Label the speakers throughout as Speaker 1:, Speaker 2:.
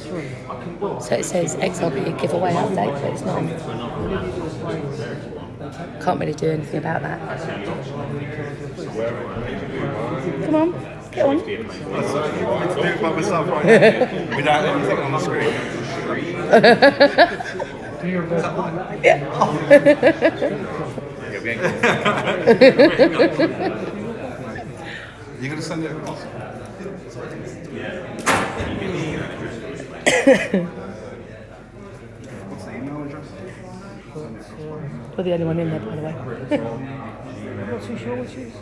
Speaker 1: So it says XRP giveaway update, but it's not. Can't really do anything about that. Come on, get on.
Speaker 2: You want me to do it by myself right now? Without anything on the screen?
Speaker 1: Yeah.
Speaker 2: Yeah, we ain't You going to send it across? What's the email address?
Speaker 1: You're the only one in there, by the way.
Speaker 3: I'm not too sure which is.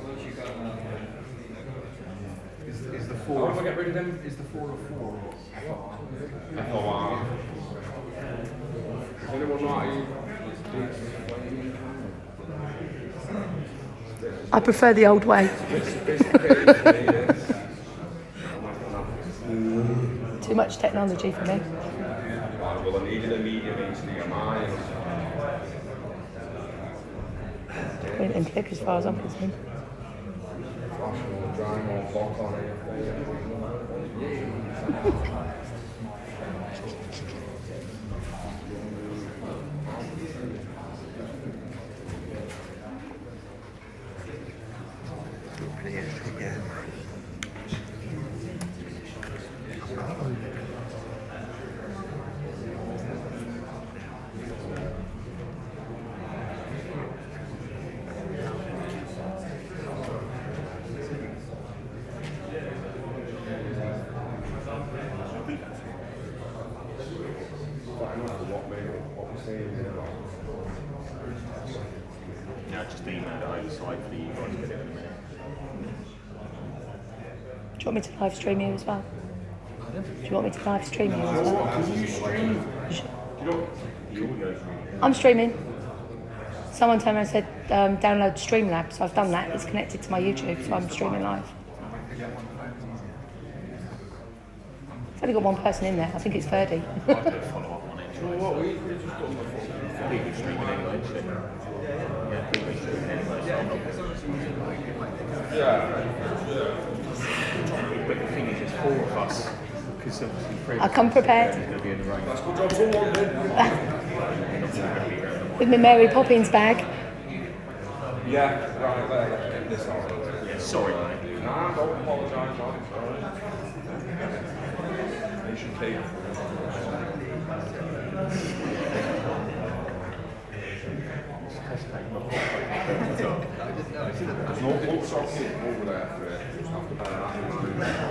Speaker 2: Is the 4 of get rid of them? Is the 4 of 4? FOR. Is anyone not?
Speaker 1: I prefer the old way. Too much technology for me.
Speaker 2: Well, I needed a medium HDMI.
Speaker 1: Print and click as far as I'm concerned.
Speaker 4: Yeah, just email it over so hopefully you guys get it in a minute.
Speaker 1: Do you want me to live stream you as well? Do you want me to live stream you as well?
Speaker 2: Can you stream?
Speaker 1: I'm streaming. Someone told me and said download Streamlabs, so I've done that. It's connected to my YouTube, so I'm streaming live. I've only got one person in there. I think it's Ferdy.
Speaker 4: I'll do a follow up on it. People streaming anyway, so yeah, people streaming anyway, so I'm not but the thing is, there's 4 of us, because obviously
Speaker 1: I come prepared.
Speaker 4: going to be in the rain.
Speaker 1: With my Mary Poppins bag.
Speaker 2: Yeah, right there. Get this on.
Speaker 4: Yeah, sorry, mate.
Speaker 2: Nah, don't apologise, man. You should take There's no books on it over there for it. Just have to bear that in mind.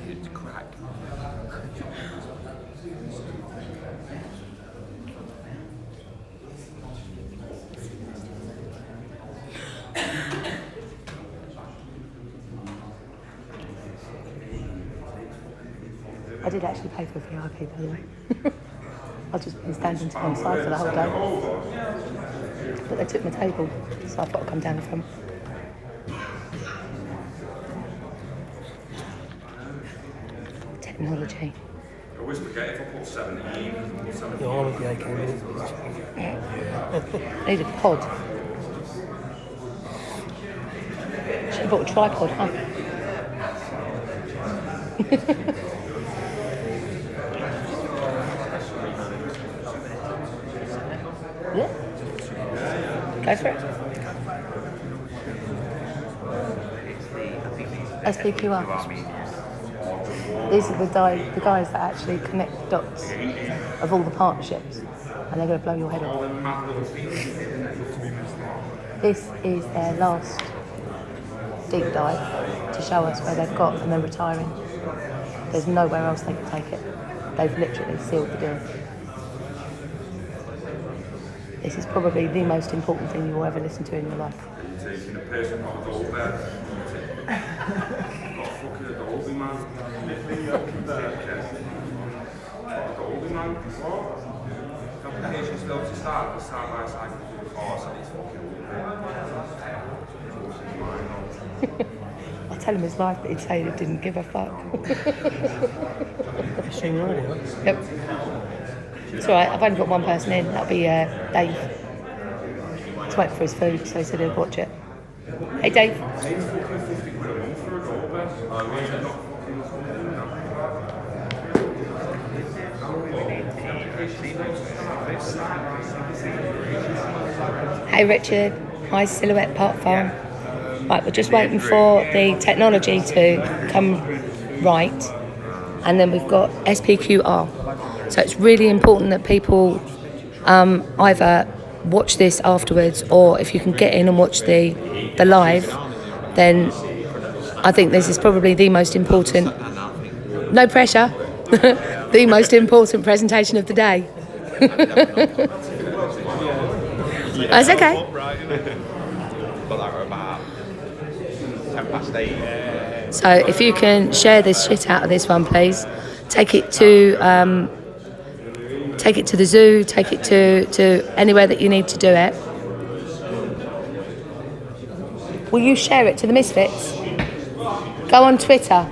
Speaker 4: It's crack.
Speaker 1: I did actually pay for VIP, by the way. I've just been standing to one side for the whole day. But they took my table, so I thought I'd come down the front. Technology.
Speaker 2: I always forget if I put 17.
Speaker 3: The whole of the AK
Speaker 1: Need a pod. Should have bought a tripod, huh? Yeah. Go for it. SPQR. These are the guys that actually connect the dots of all the partnerships, and they're going to blow your head off. This is their last deep dive to show us where they've got, and they're retiring. There's nowhere else they can take it. They've literally sealed the deal. This is probably the most important thing you'll ever listen to in your life.
Speaker 2: Taking a piss off the gold there. Got fucking a goldie man. Goldie man. What? Applications still to start side by side. Oh, so it's fucking
Speaker 1: I tell him his life, but he'd say he didn't give a fuck.
Speaker 3: Streaming audio.
Speaker 1: Yep. It's alright, I've only got one person in, that'll be Dave. He's waiting for his food, so he said he'd watch it. Hey Dave. Hey Richard. Hi Silhouette Park Farm. Right, we're just waiting for the technology to come right, and then we've got SPQR. So it's really important that people either watch this afterwards, or if you can get in and watch the live, then I think this is probably the most important, no pressure, the most important presentation of the day. That's okay.
Speaker 4: But that were about 8:10.
Speaker 1: So if you can share the shit out of this one, please. Take it to the zoo, take it to anywhere that you need to do it. Will you share it to the Misfits? Go on Twitter,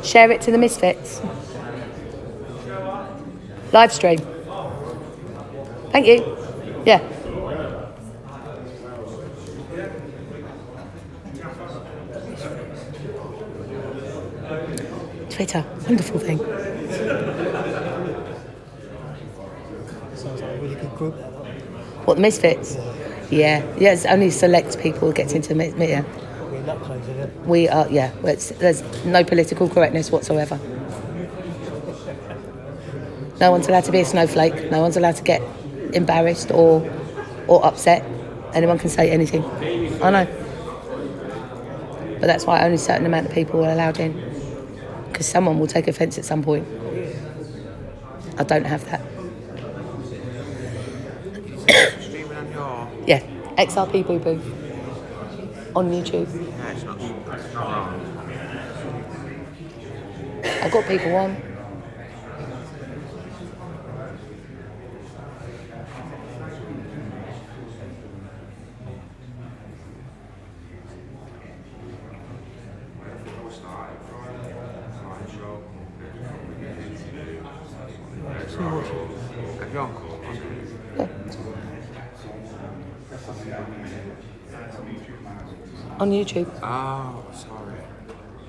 Speaker 1: share it to the Misfits. Live stream. Thank you. Yeah. Twitter, wonderful thing.
Speaker 3: Sounds like a really good group.
Speaker 1: What, the Misfits? Yeah, it's only select people who gets into the media.
Speaker 3: We're not close, is it?
Speaker 1: We are, yeah, there's no political correctness whatsoever. No one's allowed to be a snowflake, no one's allowed to get embarrassed or upset. Anyone can say anything. I know. But that's why only a certain amount of people are allowed in. Because someone will take offence at some point. I don't have that.
Speaker 4: Streaming on your...
Speaker 1: Yeah, XRP Boo Boo on YouTube.
Speaker 4: Yeah, it's not...
Speaker 1: I've got people on. On YouTube.
Speaker 4: Oh, sorry.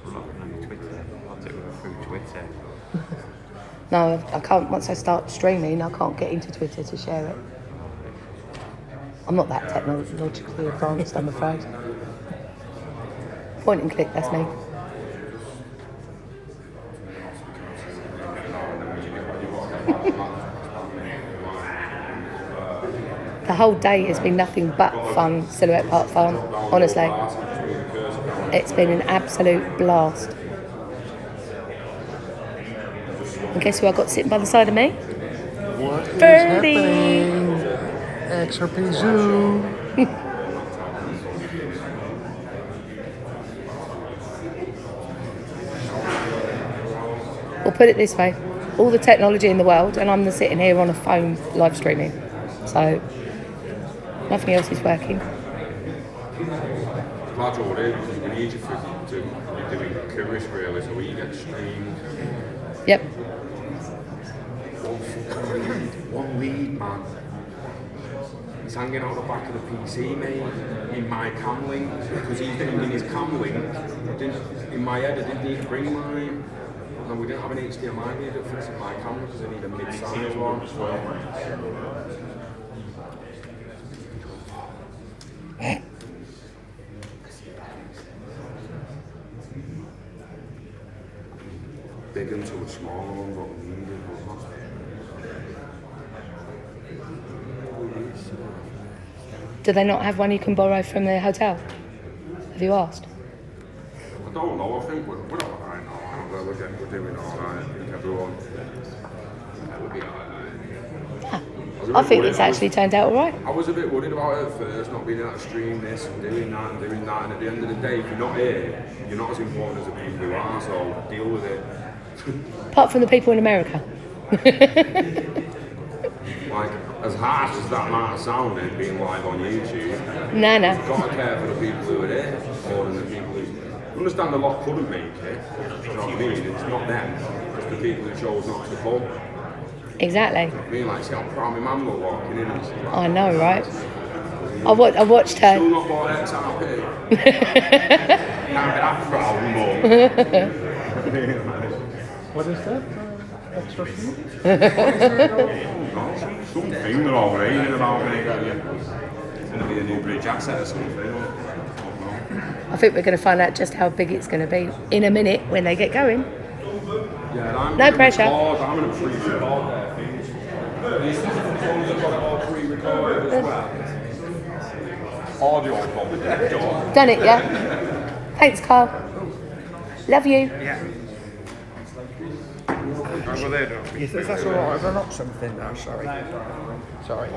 Speaker 4: I'm not on Twitter. I'll do it through Twitter.
Speaker 1: No, I can't. Once I start streaming, I can't get into Twitter to share it. I'm not that technologically advanced, I'm afraid. Point and click, that's me. The whole day has been nothing but fun, Silhouette Park Farm, honestly. It's been an absolute blast. And guess who I got sitting by the side of me?
Speaker 5: What is
Speaker 1: Birdie.
Speaker 5: happening? XRP Zoo.
Speaker 1: We'll put it this way, all the technology in the world, and I'm sitting here on a phone live streaming. So, nothing else is working.
Speaker 2: Glad you're here because we need you to be doing curious really, so we get streamed.
Speaker 1: Yep.
Speaker 2: One lead man. He's hanging out the back of the PC, mate, in my cam link, because he's in his cam link. In my head, I didn't need to bring mine. And we didn't have an HDMI needed that fits in my camera because I need a mid-size one. Big into a small one, what we needed.
Speaker 1: Do they not have one you can borrow from the hotel? Have you asked?
Speaker 2: I don't know, I think we're all right now. We're doing all right. I think everyone will be all right.
Speaker 1: I think it's actually turned out all right.
Speaker 2: I was a bit worried about it at first, not being able to stream this and doing that, and at the end of the day, if you're not here, you're not as important as the people who are, so deal with it.
Speaker 1: Apart from the people in America.
Speaker 2: Like, as harsh as that might have sounded, being live on YouTube,
Speaker 1: No.
Speaker 2: you've got to care for the people who are there, more than the people who understand the lot couldn't make it. You know what I mean? It's not them, it's the people who chose not to come.
Speaker 1: Exactly.
Speaker 2: I mean, like, see how proud my mum was walking in and stuff.
Speaker 1: I know, right? I watched
Speaker 2: Still
Speaker 1: her.
Speaker 2: not bought XRP. Can't be that proud, mum.
Speaker 5: What is that? Extra fee?
Speaker 2: Something they're all raving about when they get you. It's going to be a new bridge asset or something.
Speaker 1: I think we're going to find out just how big it's going to be in a minute when they get going.
Speaker 2: Yeah, I'm
Speaker 1: No pressure.
Speaker 2: I'm going to pre-record their things. These ones have got it all pre-recorded as well. Audio probably done.
Speaker 1: Done it, yeah? Thanks, Carl. Love you.
Speaker 4: Yeah. Right, well, there, don't we?
Speaker 6: If that's all right, have I knocked something now? Sorry. Sorry.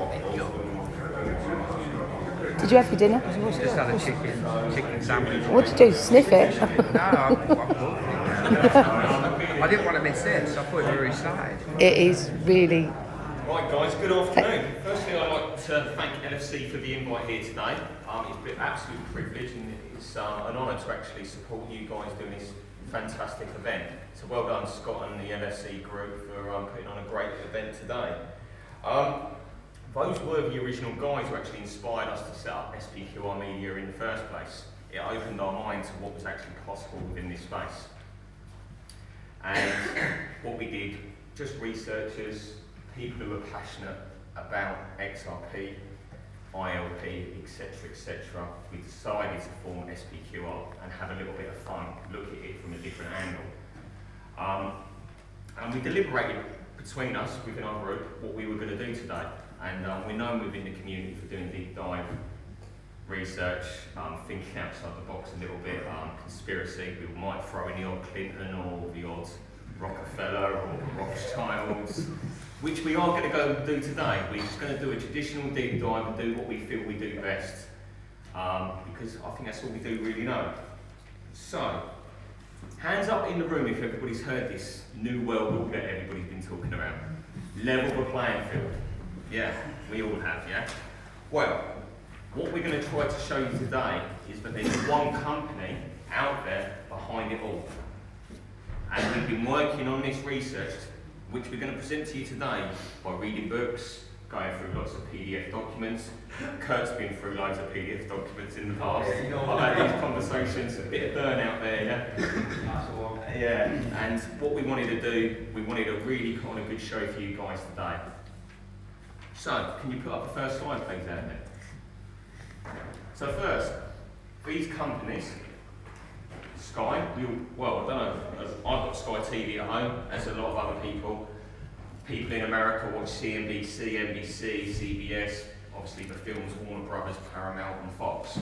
Speaker 1: Did you have your dinner?
Speaker 4: Just had a chicken sandwich.
Speaker 1: What'd you do? Sniff it?
Speaker 6: No, I didn't want to miss it, so I thought we were inside.
Speaker 1: It is really.
Speaker 7: Right guys, good afternoon. Firstly I'd like to thank LFC for the invite here today. It's been an absolute privilege and it's an honour to actually support you guys doing this fantastic event. So well done Scott and the LFC group for putting on a great event today. Those were the original guys who actually inspired us to set up SPQR Media in the first place. It opened our mind to what was actually possible within this space. And what we did, just researchers, people who are passionate about XRP, ILP, etc., we decided to form SPQR and have a little bit of fun, look at it from a different angle. And we deliberated between us, within our group, what we were going to do today. And we're known within the community for doing deep dive research, thinking outside the box a little bit, conspiracy. We might throw in the odd Clinton or the odd Rockefeller or Rothschilds, which we are going to go and do today. We're just going to do a traditional deep dive and do what we feel we do best, because I think that's all we do really know. So, hands up in the room if everybody's heard this new world order that everybody's been talking about. Level the playing field. Yeah, we all have, yeah? Well, what we're going to try to show you today is that there's one company out there behind it all. And we've been working on this research, which we're going to present to you today by reading books, going through lots of PDF documents. Kurt's been through loads of PDF documents in the past. I've had these conversations, a bit of burnout there, yeah? Yeah, and what we wanted to do, we wanted a really kind of good show for you guys today. So, can you put up the first slide, please, Andy? So first, these companies, Sky, well, I don't know, I've got Sky TV at home, as a lot of other people. People in America watch CNBC, NBC, CBS, obviously the films Warner Brothers, Paramount and Fox.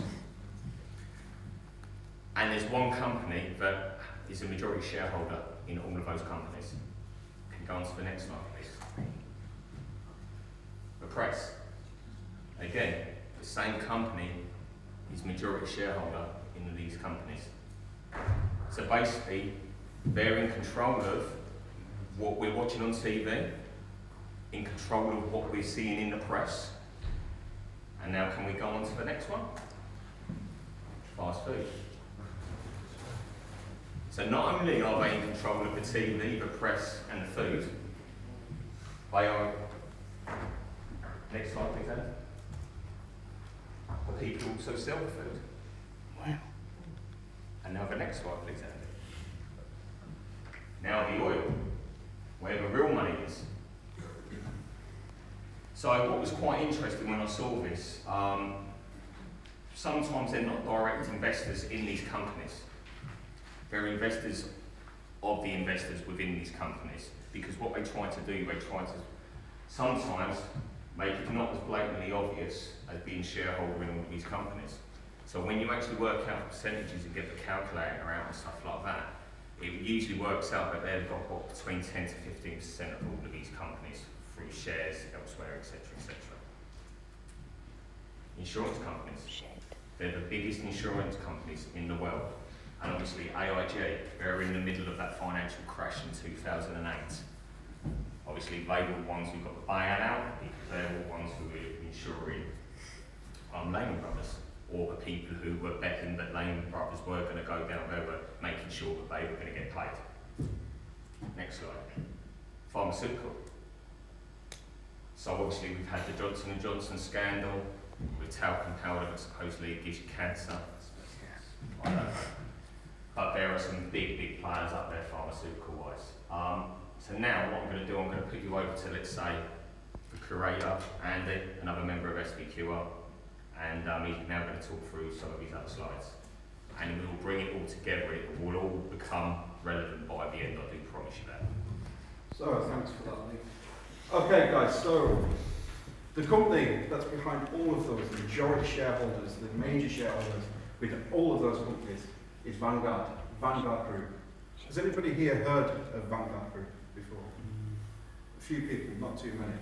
Speaker 7: And there's one company that is a majority shareholder in all of those companies. Can you go on to the next slide, please? The press. Again, the same company is majority shareholder in these companies. So basically, they're in control of what we're watching on TV, in control of what we're seeing in the press. And now can we go on to the next one? Fast food. So not only are they in control of the TV, the press and the food, they are, next slide please, Anne. The people also sell the food.
Speaker 1: Wow.
Speaker 7: And now the next slide please, Anne. Now the oil, where the real money is. So what was quite interesting when I saw this, sometimes they're not direct investors in these companies. They're investors of the investors within these companies. Because what they try to do, they try to sometimes make it not as blatantly obvious as being shareholder in all of these companies. So when you actually work out percentages and get the calculator out and stuff like that, it usually works out that they've got what, between 10 to 15% of all of these companies through shares elsewhere, etc., etc. Insurance companies.
Speaker 1: Shit.
Speaker 7: They're the biggest insurance companies in the world. And obviously AIG, they're in the middle of that financial crash in 2008. Obviously obviously they were the ones who got the bailout because they were the ones who were insuring Lehman Brothers, or the people who were betting that Lehman Brothers were going to go down, they were making sure that they were going to get paid. Next slide. Pharmaceutical. So obviously we've had the Johnson & Johnson scandal with talcum powder that supposedly gives you cancer. I don't know. But there are some big players up there pharmaceutical-wise. So now what I'm going to do, I'm going to put you over to, let's say, the curator, Andy, another member of SPQR, and he's now going to talk through some of these other slides. And we'll bring it all together, it will all become relevant by the end, I do promise you that.
Speaker 5: So, thanks for that, Lee. Okay, guys, so the company that's behind all of those, the majority shareholders, the major shareholders with all of those companies is Vanguard Group. Has anybody here heard of Vanguard Group before? A few people, not too many.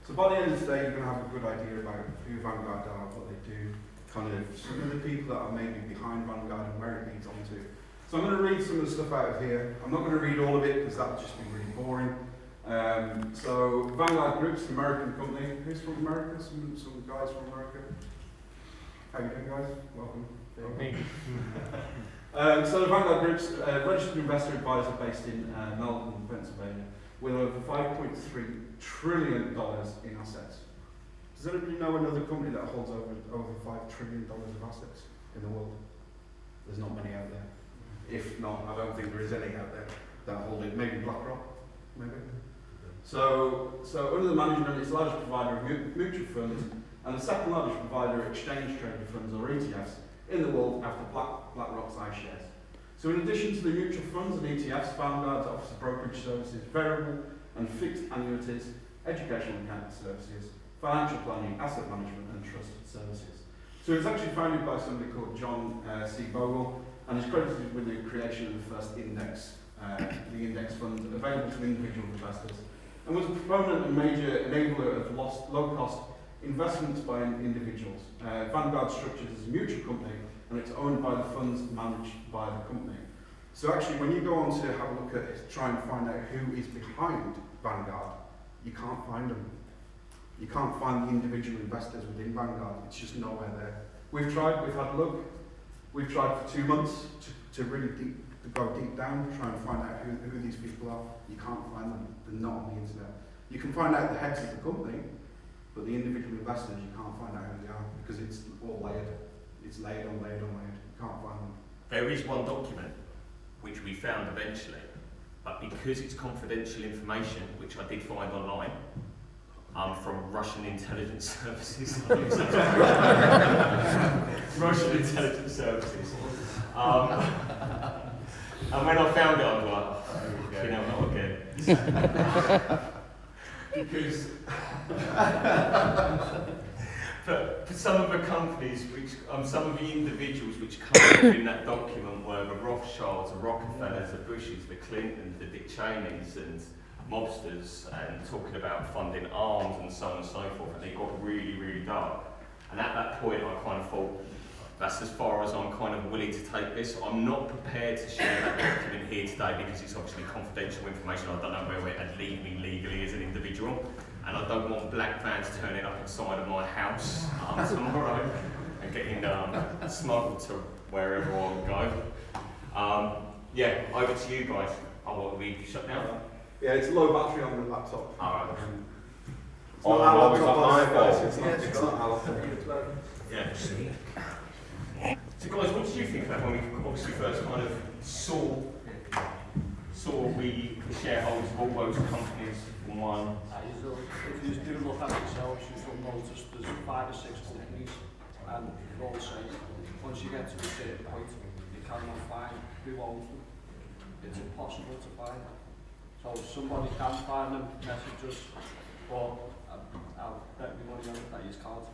Speaker 5: So by the end of the day, you're going to have a good idea about who Vanguard are, what they do, kind of some of the people that are maybe behind Vanguard and where it leads on to. So I'm going to read some of the stuff out of here. I'm not going to read all of it because that would just be really boring. So Vanguard Group's an American company. Who's from America? Some guys from America. How you doing, guys? Welcome. So the Vanguard Group's a registered investor advisor based in Melbourne, Pennsylvania, with over $5.3 trillion in assets. Does anybody know another company that holds over $5 trillion of assets in the world? There's not many out there. If not, I don't think there is any out there that hold it. Maybe BlackRock, maybe. So under the management, it's the largest provider of mutual funds and the second largest provider of exchange-traded funds, or ETFs, in the world after BlackRock's iShares. So in addition to the mutual funds and ETFs, Vanguard offers brokerage services, variable and fixed annuities, educational account services, financial planning, asset management and trust services. So it was actually founded by somebody called John C. Bogle, and is credited with the creation of the first index, the index fund available to individual investors, and was a proponent and major enabler of low-cost investments by individuals. Vanguard structured as a mutual company, and it's owned by the funds managed by the company. So actually, when you go on to have a look at it, try and find out who is behind Vanguard, you can't find them. You can't find the individual investors within Vanguard. It's just nowhere there. We've tried, we've had a look. We've tried for 2 months to really go deep down, try and find out who these people are. You can't find them. They're not on the internet. You can find out the heads of the company, but the individual investors, you can't find out who they are because it's all layered. It's layered on layered on layered. You can't find them.
Speaker 7: There is one document which we found eventually, but because it's confidential information, which I did find online, from Russian intelligence services. Russian intelligence services. And when I found it, I was like, you know, not again. Because but for some of the companies, which some of the individuals which come up in that document were the Rothschilds, the Rockefellers, the Bushes, the Clintons, the Dick Cheneys, and mobsters, and talking about funding arms and so on and so forth, and it got really, really dark. And at that point, I kind of thought, that's as far as I'm kind of willing to take this. I'm not prepared to share that document here today because it's obviously confidential information. I don't know where it'd leave me legally as an individual, and I don't want black vans turning up inside of my house tomorrow and getting smuggled to wherever I would go. Yeah, over to you guys. Oh, what, we shut down?
Speaker 5: Yeah, it's low battery on the laptop.
Speaker 7: Alright.
Speaker 5: It's not our laptop, it's not our laptop.
Speaker 7: Yeah. So guys, what did you think of that when we obviously first kind of saw the shareholders of all those companies in one?
Speaker 8: If you do look at yourselves, you'll notice there's 5 or 6 companies, and they're all saying once you get to a certain point, you cannot find who owns them. It's impossible to find. So somebody can find them, message us, but I'll bet me money on it that you can't.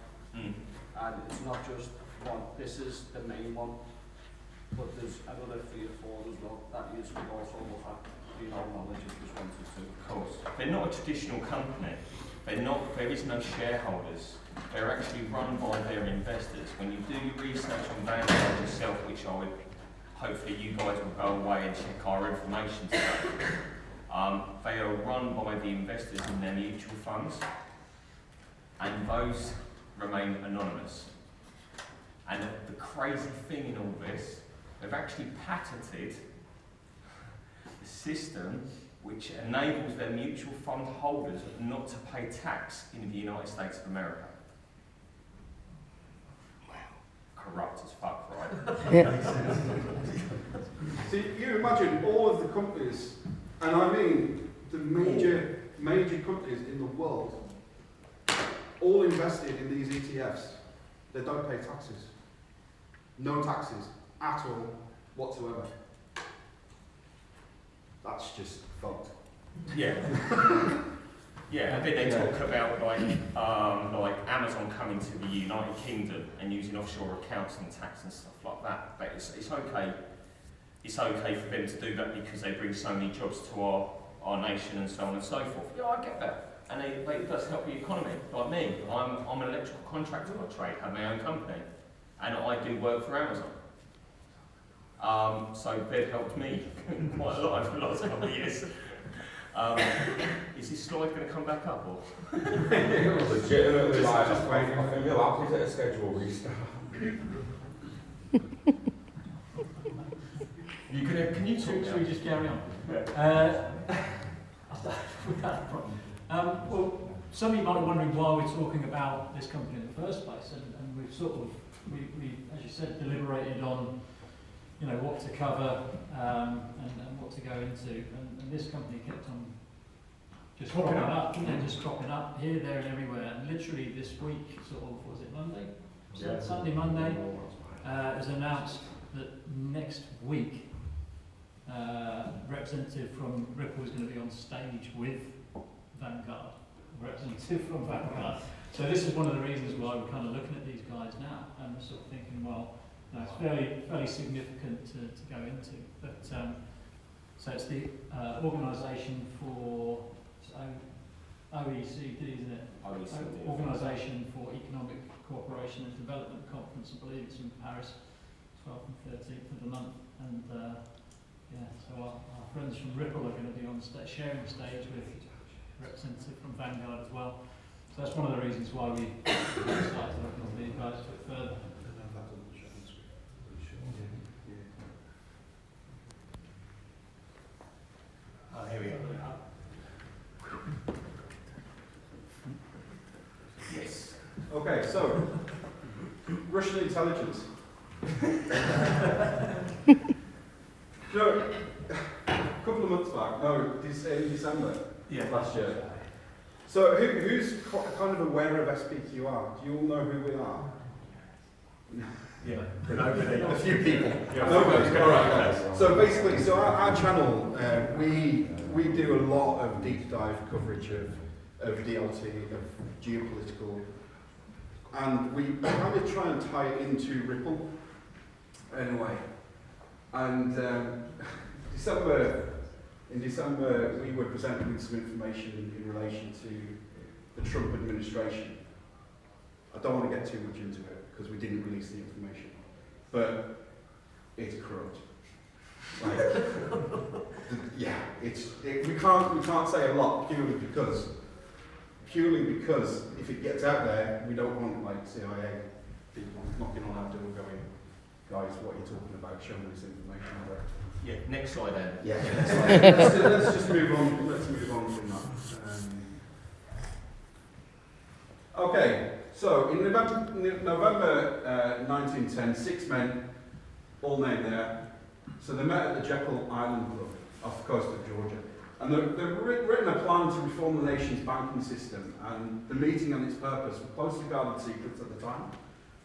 Speaker 8: And it's not just one, this is the main one, but there's another 3 or 4 as well that you should also look at, you know, knowledge if you wanted to.
Speaker 7: Of course. They're not a traditional company. There is no shareholders. They're actually run by their investors. When you do your research on Vanguard yourself, which I would, hopefully you guys will go away and check our information today. They are run by the investors in their mutual funds, and those remain anonymous. And the crazy thing in all this, they've actually patented a system which enables their mutual fund holders not to pay tax in the United States of America. Wow. Corrupt as fuck, right?
Speaker 1: Yeah.
Speaker 5: So you imagine all of the companies, and I mean the major companies in the world, all invested in these ETFs. They don't pay taxes. No taxes at all whatsoever. That's just fucked.
Speaker 7: Yeah. Yeah, and then they talk about like Amazon coming to the United Kingdom and using offshore accounts and tax and stuff like that. But it's okay. It's okay for them to do that because they bring so many jobs to our nation and so on and so forth. Yeah, I get that. And it does help the economy. Like me, I'm an electrical contractor by trade, have my own company, and I do work for Amazon. So they've helped me quite a lot over the last couple of years. Is this slide going to come back up, or?
Speaker 2: Legitimately, like, I think we'll have to hit a schedule restart.
Speaker 7: Can you talk
Speaker 9: Should we
Speaker 7: now?
Speaker 9: just carry on?
Speaker 7: Yeah.
Speaker 9: Without a problem. Well, some of you might be wondering why we're talking about this company in the first place, and we've sort of, we as you said, deliberated on, you know, what to cover and what to go into, and this company kept on just cropping up, and just cropping up here, there, and everywhere. And literally this week, sort of, was it Monday?
Speaker 7: Yeah.
Speaker 9: Sunday, Monday, it was announced that next week, representative from Ripple is going to be on stage with Vanguard, representative from Vanguard. So this is one of the reasons why we're kind of looking at these guys now, and we're sort of thinking, well, no, it's fairly significant to go into. But so it's the organisation for OECD, isn't it?
Speaker 7: OECD.
Speaker 9: Organisation for Economic Cooperation and Development Conference. I believe it's in Paris, 12th and 13th of the month, and yeah, so our friends from Ripple are going to be on sharing the stage with a representative from Vanguard as well. So that's one of the reasons why we started looking at these guys a bit further.
Speaker 7: Oh, here we go. Yes.
Speaker 5: Okay, so Russian intelligence. So, a couple of months back, in December last year. So, who's kind of aware of SPQR? Do you all know who we are?
Speaker 7: Yeah. Nobody.
Speaker 5: A few people.
Speaker 7: Yeah.
Speaker 5: Nobody. All right. So basically, our channel, we do a lot of deep dive coverage of DLT, of geopolitical, and we kind of try and tie it into Ripple in a way. And in December, we were presented with some information in relation to the Trump administration. I don't want to get too much into it because we didn't release the information, but it's corrupt. Like, yeah, we can't say a lot purely because if it gets out there, we don't want like CIA people knocking on our door going, guys, what are you talking about? Show me this information.
Speaker 7: Yeah, next slide then.
Speaker 5: Yeah, let's just move on. Let's move on from that. Okay, so in November 1910, 6 men, all named there. So they met at the Jekyll Island Club off the coast of Georgia. And they've written a plan to reform the nation's banking system, and the meeting and its purpose were closely guarded secrets at the time.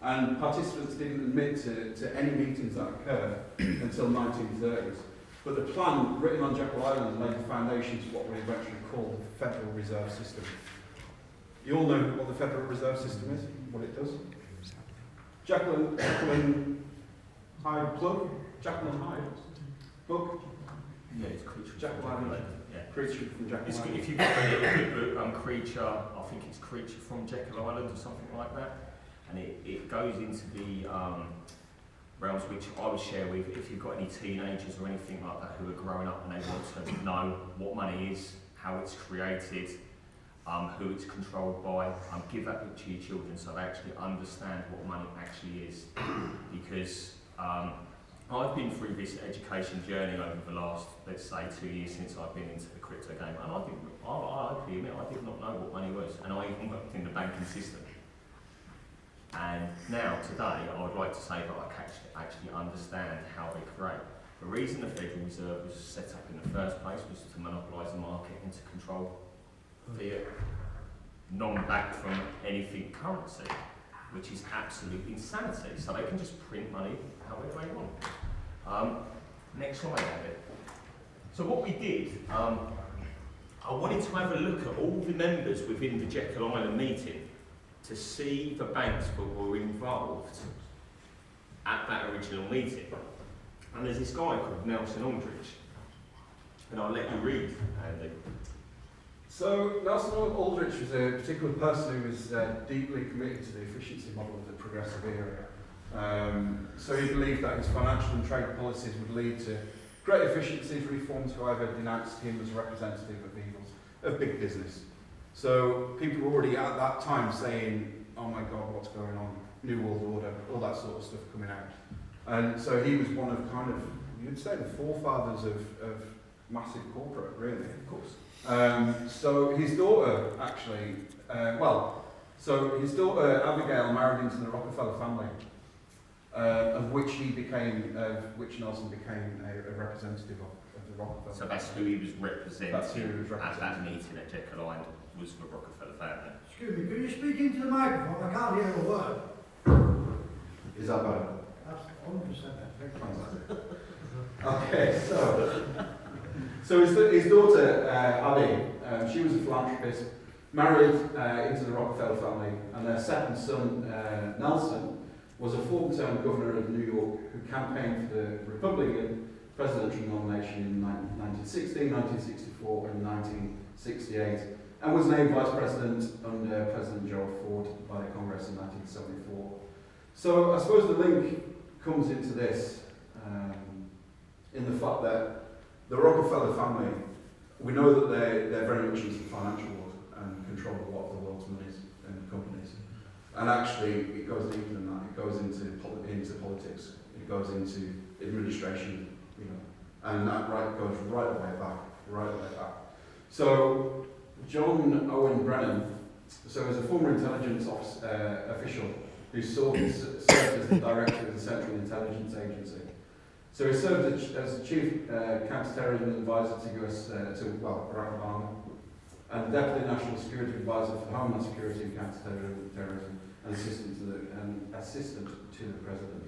Speaker 5: And participants didn't admit to any meetings that occurred until 1930s. But the plan written on Jekyll Island laid the foundations of what we eventually call the Federal Reserve System. You all know what the Federal Reserve System is, what it does? Jekyll and Hyde plug, Jekyll and Hyde book.
Speaker 7: Yeah, it's Creature.
Speaker 5: Jekyll Island.
Speaker 7: Yeah.
Speaker 5: Creature from Jekyll
Speaker 7: It's,
Speaker 5: Island.
Speaker 7: if you read a good book, Creature, I think it's Creature from Jekyll Island or something like that, and it goes into the realms which I would share with if you've got any teenagers or anything like that who are growing up and they want to know what money is, how it's created, who it's controlled by. Give that book to your children so they actually understand what money actually is. Because I've been through this education journey over the last, let's say, 2 years since I've been into the crypto game, and I openly admit I did not know what money was, and I even worked in the banking system. And now, today, I would like to say that I actually understand how they create. The reason the Federal Reserve was set up in the first place was to monopolise the market and to control fiat, non-backed from anything currency, which is absolute insanity. So they can just print money however they want. Next slide, David. So what we did, I wanted to have a look at all the members within the Jekyll Island meeting to see the banks that were involved at that original meeting. And there's this guy called Nelson Aldrich, and I'll let you read, Andy.
Speaker 5: So Nelson Aldrich was a particular person who was deeply committed to the efficiency model of the progressive era. So he believed that his financial and trade policies would lead to great efficiencies, reforms, however, denounced him as representative of evils of big business. So people were already at that time saying, oh my God, what's going on? New World Order, all that sort of stuff coming out. And so he was one of kind of, you'd say, the forefathers of massive corporate, really. Of course. So his daughter actually, his daughter Abigail married into the Rockefeller family, of which Nelson became a representative of the Rockefeller.
Speaker 7: So that's who he was representing,
Speaker 5: at
Speaker 7: that meeting at Jekyll Island, was the Rockefeller family.
Speaker 10: Excuse me, could you speak into the microphone? I can't hear a word.
Speaker 5: Is that better?
Speaker 10: That's 100%.
Speaker 5: Okay, so his daughter Abby, she was a philanthropist, married into the Rockefeller family, and their second son Nelson was a full-term governor of New York who campaigned for the Republican presidential nomination in 1960, 1964, and 1968, and was named vice president under President Gerald Ford by the Congress in 1974. So I suppose the link comes into this in the fact that the Rockefeller family, we know that they're very much into the financial world and control a lot of the world's monies and companies. And actually, it goes deeper than that. It goes into politics. It goes into administration, and that goes right the way back. So John Owen Brennan, so as a former intelligence official who served as the director of the Central Intelligence Agency. So he served as chief counterterrorism advisor to Barack Obama, and deputy national security advisor for Homeland Security and counterterrorism, and assistant to the president.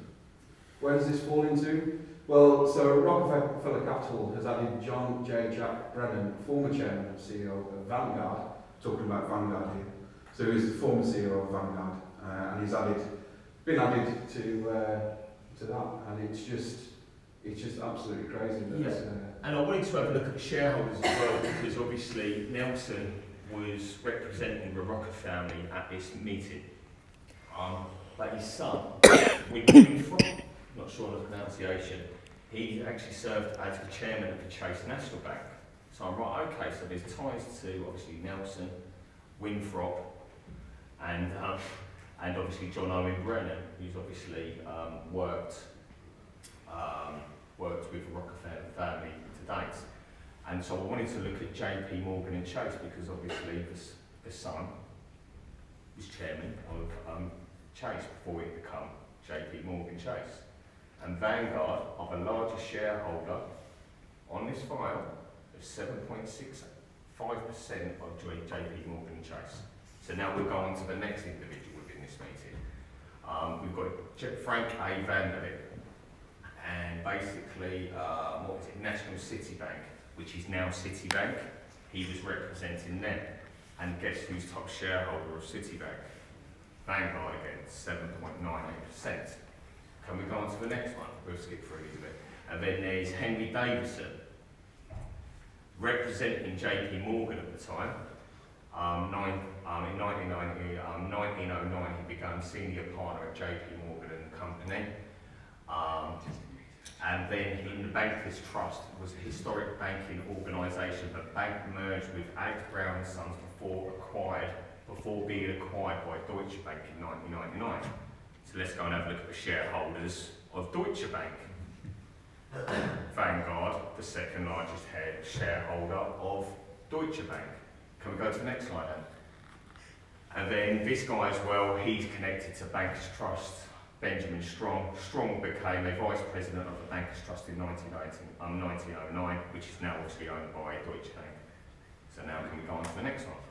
Speaker 5: Where does this fall into? Well, so Rockefeller Capital has added John J. Jack Brennan, former chairman and CEO of Vanguard, talking about Vanguard here. So he's the former CEO of Vanguard, and he's been added to that, and it's just absolutely crazy.
Speaker 7: And I wanted to have a look at the shareholders as well, because obviously Nelson was representing the Rockefeller family at this meeting. But his son, Winfrey, not sure of the pronunciation, he actually served as the chairman of the Chase National Bank. So I'm right, okay, so there's ties to obviously Nelson, Winthrop, and obviously John Owen Brennan, who's obviously worked with the Rockefeller family to date. And so I wanted to look at JP Morgan and Chase, because obviously the son was chairman of Chase before it became JP Morgan Chase. And Vanguard are the largest shareholder on this file of 7.65% of JP Morgan Chase. So now we'll go on to the next individual within this meeting. We've got Frank A. Vanderlip, and basically, National City Bank, which is now Citibank. He was representing them. And guess who's top shareholder of Citibank? Vanguard again, 7.98%. Can we go on to the next one? We'll skip through these a bit. And then there's Henry Davison, representing JP Morgan at the time. In 1909, he became senior partner at JP Morgan and Company. And then the Bankers Trust was a historic banking organisation, but bank merged with Alex Brown and Sons before being acquired by Deutsche Bank in 1999. So let's go and have a look at the shareholders of Deutsche Bank. Vanguard, the second largest shareholder of Deutsche Bank. Can we go to the next slide then? And then this guy as well, he's connected to Bankers Trust, Benjamin Strong. Strong became a vice president of the Bankers Trust in 1909, which is now obviously owned by Deutsche Bank. So now can we go on to the next one?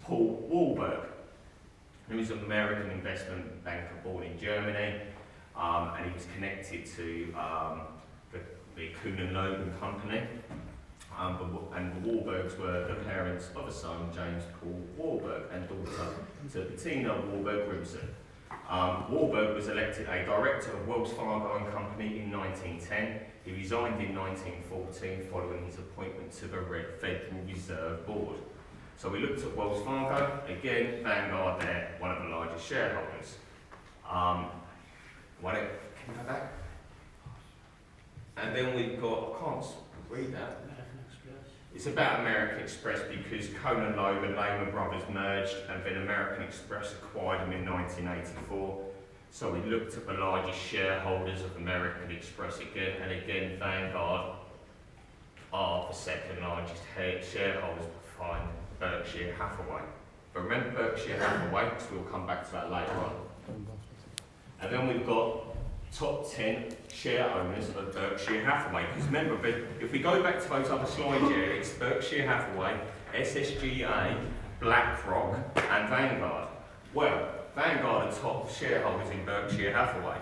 Speaker 7: Paul Warburg, who is an American investment banker born in Germany, and he was connected to the Kuhn & Logan company. And the Warburgs were the parents of a son, James Paul Warburg, and daughter to Bettina Warburg-Grimson. Warburg was elected a director of Wells Fargo and Company in 1910. He resigned in 1914 following his appointment to the Federal Reserve Board. So we looked at Wells Fargo, again, Vanguard there, one of the largest shareholders. Can you go back? And then we've got, I can't read that. It's about American Express because Conan Loeb and Lehman Brothers merged and then American Express acquired them in 1984. So we looked at the largest shareholders of American Express again, and again Vanguard are the second largest shareholders behind Berkshire Hathaway. But remember Berkshire Hathaway, because we'll come back to that later on. And then we've got top 10 share owners of Berkshire Hathaway. Because remember, if we go back to those other slides here, it's Berkshire Hathaway, SSGA, BlackRock, and Vanguard. Well, Vanguard are top shareholders in Berkshire Hathaway.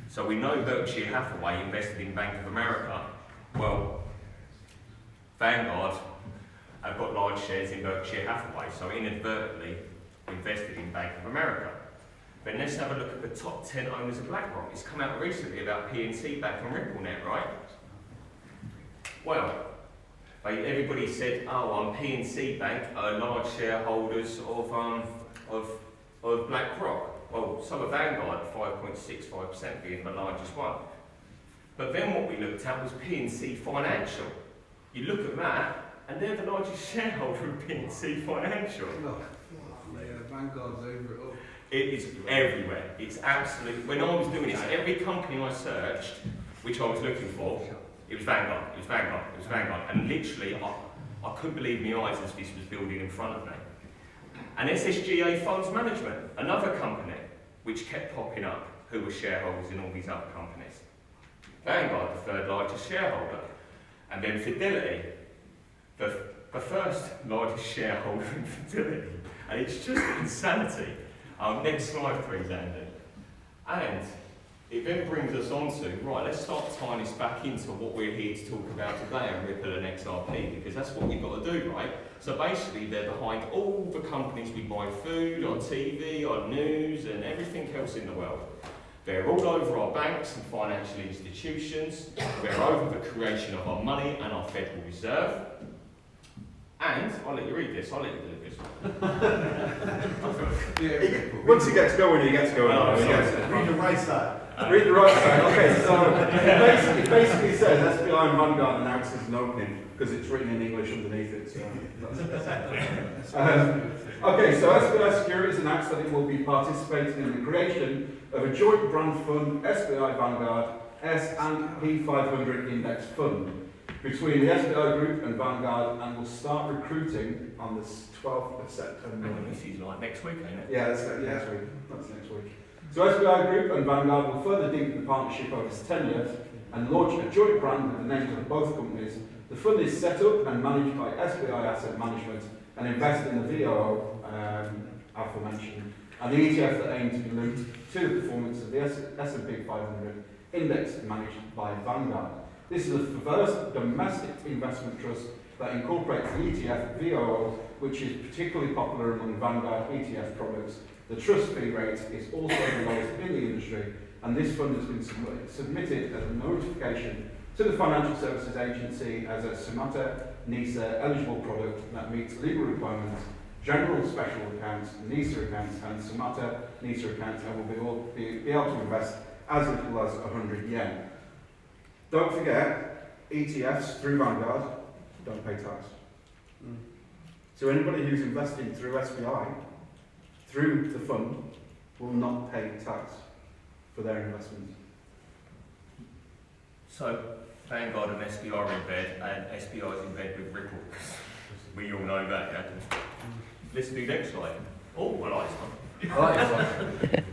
Speaker 7: So we know Berkshire Hathaway invested in Bank of America. Well, Vanguard have got large shares in Berkshire Hathaway, so inadvertently invested in Bank of America. Then let's have a look at the top 10 owners of BlackRock. It's come out recently about PNC Bank and RippleNet, right? Well, everybody said, oh, PNC Bank are large shareholders of BlackRock. Well, some of Vanguard, 5.65% being the largest one. But then what we looked at was PNC Financial. You look at that, and they're the largest shareholder of PNC Financial.
Speaker 10: Vanguard's over it all.
Speaker 7: It is everywhere. It's absolutely. When I was doing this, every company I searched, which I was looking for, it was Vanguard. It was Vanguard. It was Vanguard. And literally, I couldn't believe my eyes as this was building in front of me. And SSGA Funds Management, another company, which kept popping up, who were shareholders in all these other companies. Vanguard, the third largest shareholder, and then Fidelity, the first largest shareholder in Fidelity. And it's just insanity. Next slide, please, Andy. And it then brings us on to, right, let's start tying this back into what we're here to talk about today on Ripple and XRP, because that's what we've got to do, right? So basically, they're behind all the companies we buy food, on TV, on news, and everything else in the world. They're all over our banks and financial institutions. They're over the creation of our money and our Federal Reserve. And, I'll let you read this, I'll let you deliver this.
Speaker 5: Once he gets going, he gets going.
Speaker 10: Read the right side.
Speaker 5: Read the right side. Okay, so it basically says SBI and Vanguard announces an opening because it's written in English underneath it. So okay, so SBI Securities announced that it will be participating in the creation of a joint brand fund, SBI Vanguard S&P 500 Index Fund, between the SBI Group and Vanguard, and will start recruiting on the 12th of September.
Speaker 7: This is like next week, ain't it?
Speaker 5: Yeah, that's next week. That's next week. So SBI Group and Vanguard will further deepen the partnership over its tenure and launch a joint brand with the names of both companies. The fund is set up and managed by SBI Asset Management and invested in the VOO aforementioned, and the ETF that aims to be linked to the performance of the S&P 500 index managed by Vanguard. This is the first domestic investment trust that incorporates the ETF VOO, which is particularly popular among Vanguard ETF products. The trust fee rate is also the lowest in the industry, and this fund has been submitted as a notification to the Financial Services Agency as a Sumata NISA eligible product that meets legal requirements, general special accounts, NISA accounts, and Sumata NISA accounts, and will be able to invest as little as 100 yen. Don't forget, ETFs through Vanguard don't pay tax. So anybody who's investing through SPI, through the fund, will not pay tax for their investments.
Speaker 7: So, Vanguard and SPI are in bed, and SPI is in bed with Ripple. We all know that, yeah? Let's do next slide. Oh, I like this one.
Speaker 5: I like this one.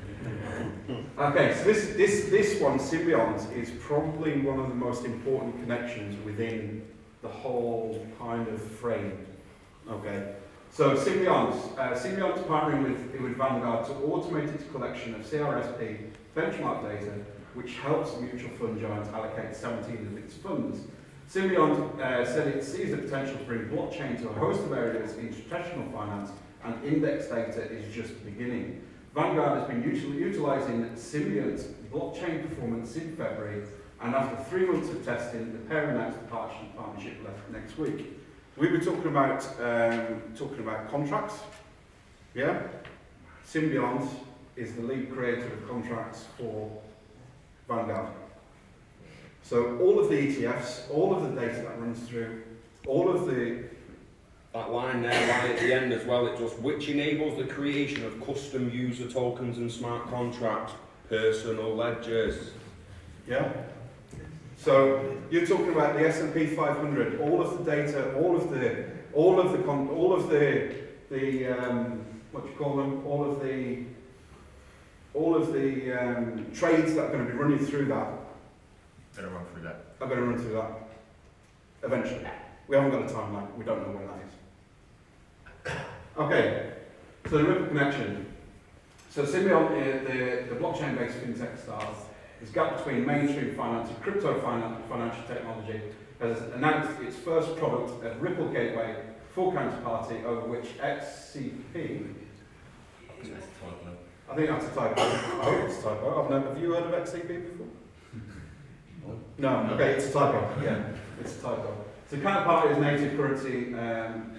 Speaker 5: Okay, so this one, Symbiont, is probably one of the most important connections within the whole kind of frame. Okay, so Symbiont's partnering with Vanguard to automate its collection of CRSP benchmark data, which helps mutual fund giants allocate 17 of its funds. Symbiont said it sees the potential to bring blockchain to a host of areas in traditional finance, and index data is just beginning. Vanguard has been utilising Symbiont's blockchain performance in February, and after 3 months of testing, the pair announced the partnership next week. We were talking about contracts. Yeah, Symbiont is the lead creator of contracts for Vanguard. So all of the ETFs, all of the data that runs through, all of the...
Speaker 2: That line there, right at the end as well, it just, which enables the creation of custom user tokens and smart contracts, personal ledgers.
Speaker 5: Yeah. So you're talking about the S&P 500, all of the data, all of the what you call them, all of the trades that are going to be running through that.
Speaker 7: Better run through that.
Speaker 5: Are going to run through that eventually. We haven't got a timeline. We don't know when that is. Okay. So the Ripple connection. So Symbiont, the blockchain-based fintech startup, is gap between mainstream finance and crypto financial technology, has announced its first product, a Ripple gateway, full counterparty, over which XCP. I think that's a typo. I hope it's a typo. Have you heard of XCP before? No. Okay, it's a typo. Yeah, it's a typo. So counterparty is native currency,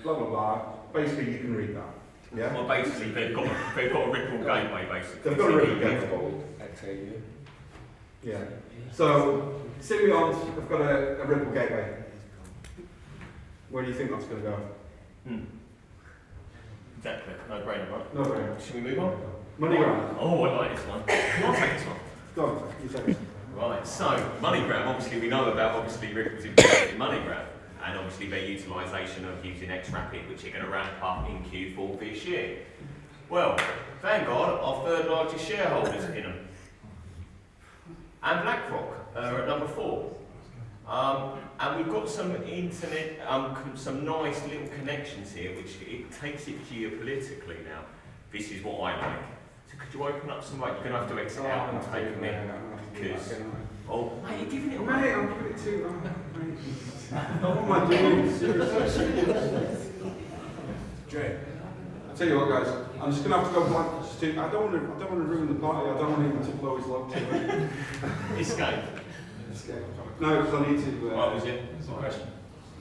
Speaker 5: blah blah blah. Basically, you can read that. Yeah.
Speaker 7: Well, basically, they've got a Ripple gateway. Basically,
Speaker 5: they've got a Ripple gateway. Yeah. So Symbiont have got a Ripple gateway. Where do you think that's going to go?
Speaker 7: Exactly. No brainer, right?
Speaker 5: No brainer.
Speaker 7: Should we move on?
Speaker 5: MoneyGram.
Speaker 7: Oh, I like this one. I'll take this one.
Speaker 5: Go on, you take it.
Speaker 7: Right, so MoneyGram, obviously we know about Ripple's investment in MoneyGram, and obviously their utilisation of using XRapid, which are going to ramp up in Q4 this year. Well, Vanguard are third largest shareholders in them, and BlackRock are at number 4. And we've got some internet, some nice little connections here, which it takes it geopolitically now. This is what I like. So could you open up some, like, you're going to have to exit out and take them in, because, oh, mate, you're giving it away.
Speaker 5: Mate, I'm giving it to you. What am I doing? Seriously. Jay. I'll tell you what, guys, I'm just going to have to go blank. I don't want to ruin the party. I don't want him to blow his log to it.
Speaker 7: Escape.
Speaker 5: No, because I need to...
Speaker 7: What was it?
Speaker 9: What's the question?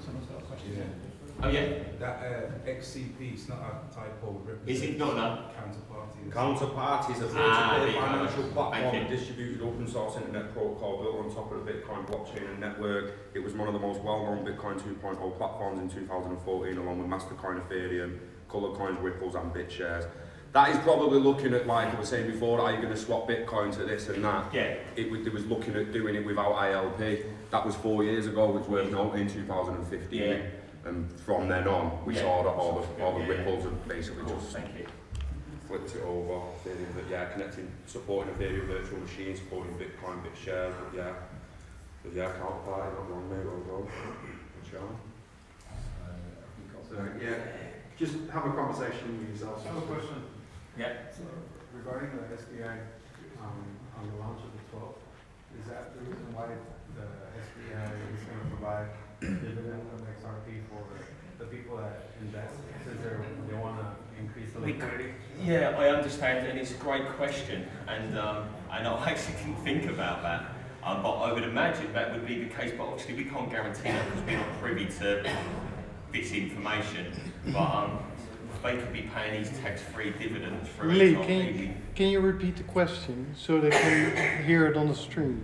Speaker 9: Someone's got a question.
Speaker 10: Yeah.
Speaker 7: Oh, yeah?
Speaker 10: That XCP is not a typo.
Speaker 7: Is it not now?
Speaker 10: Counterparty.
Speaker 2: Counterparty is a
Speaker 7: there you go.
Speaker 2: financial platform
Speaker 7: Thank you.
Speaker 2: and distributed open source internet protocol built on top of the Bitcoin blockchain and network. It was one of the most well-known Bitcoin 2.0 platforms in 2014, along with Mastercoin, Ethereum, Color Coins, Ripples, and BitShares. That is probably looking at, like I was saying before, are you going to swap Bitcoin to this and that?
Speaker 7: Yeah.
Speaker 2: It was looking at doing it without ILP. That was 4 years ago, which was noted in 2015.
Speaker 7: Yeah.
Speaker 2: And from then on, we saw that all the Ripples have basically just flipped it over. Ethereum, but yeah, connecting, supporting Ethereum virtual machines, supporting Bitcoin, BitShares, but yeah, counterparty, not wrong, mate, well done.
Speaker 5: So, yeah, just have a conversation with yourselves.
Speaker 10: I have a question.
Speaker 7: Yeah.
Speaker 10: So, regarding the SPI on the launch of the 12th, is that the reason why the SPI is going to provide dividend of XRP for the people that invest, since they want to increase the liquidity?
Speaker 7: Yeah, I understand, and it's a great question, and I actually didn't think about that. But I would imagine that would be the case, but obviously we can't guarantee that because we're not privy to this information. But they could be paying these tax-free dividends for
Speaker 11: Lee,
Speaker 7: XRP.
Speaker 11: can you repeat the question so they can hear it on the stream?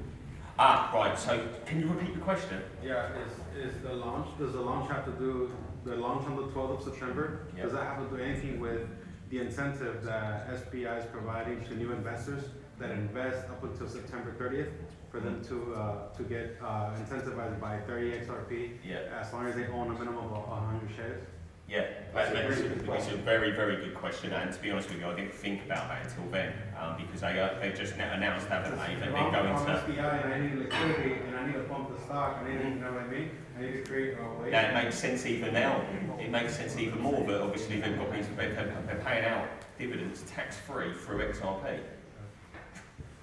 Speaker 7: Right, so can you repeat the question?
Speaker 10: Yeah, does the launch have to do, the launch on the 12th of September,
Speaker 7: Yep.
Speaker 10: does that have to do anything with the incentive that SPI is providing to new investors that invest up until September 30th for them to get incentivized by 30 XRP
Speaker 7: Yeah.
Speaker 10: as long as they own a minimum of 100 shares?
Speaker 7: Yeah, it's a very, very good question, and to be honest with you, I didn't think about that until then, because they just announced, haven't they, that they're going
Speaker 10: I'm
Speaker 7: to...
Speaker 10: SPI and I need liquidity and I need to pump the stock, I need, you know what I mean? I need to create a way.
Speaker 7: That makes sense even now. It makes sense even more, but obviously they've got these, they're paying out dividends tax-free through XRP.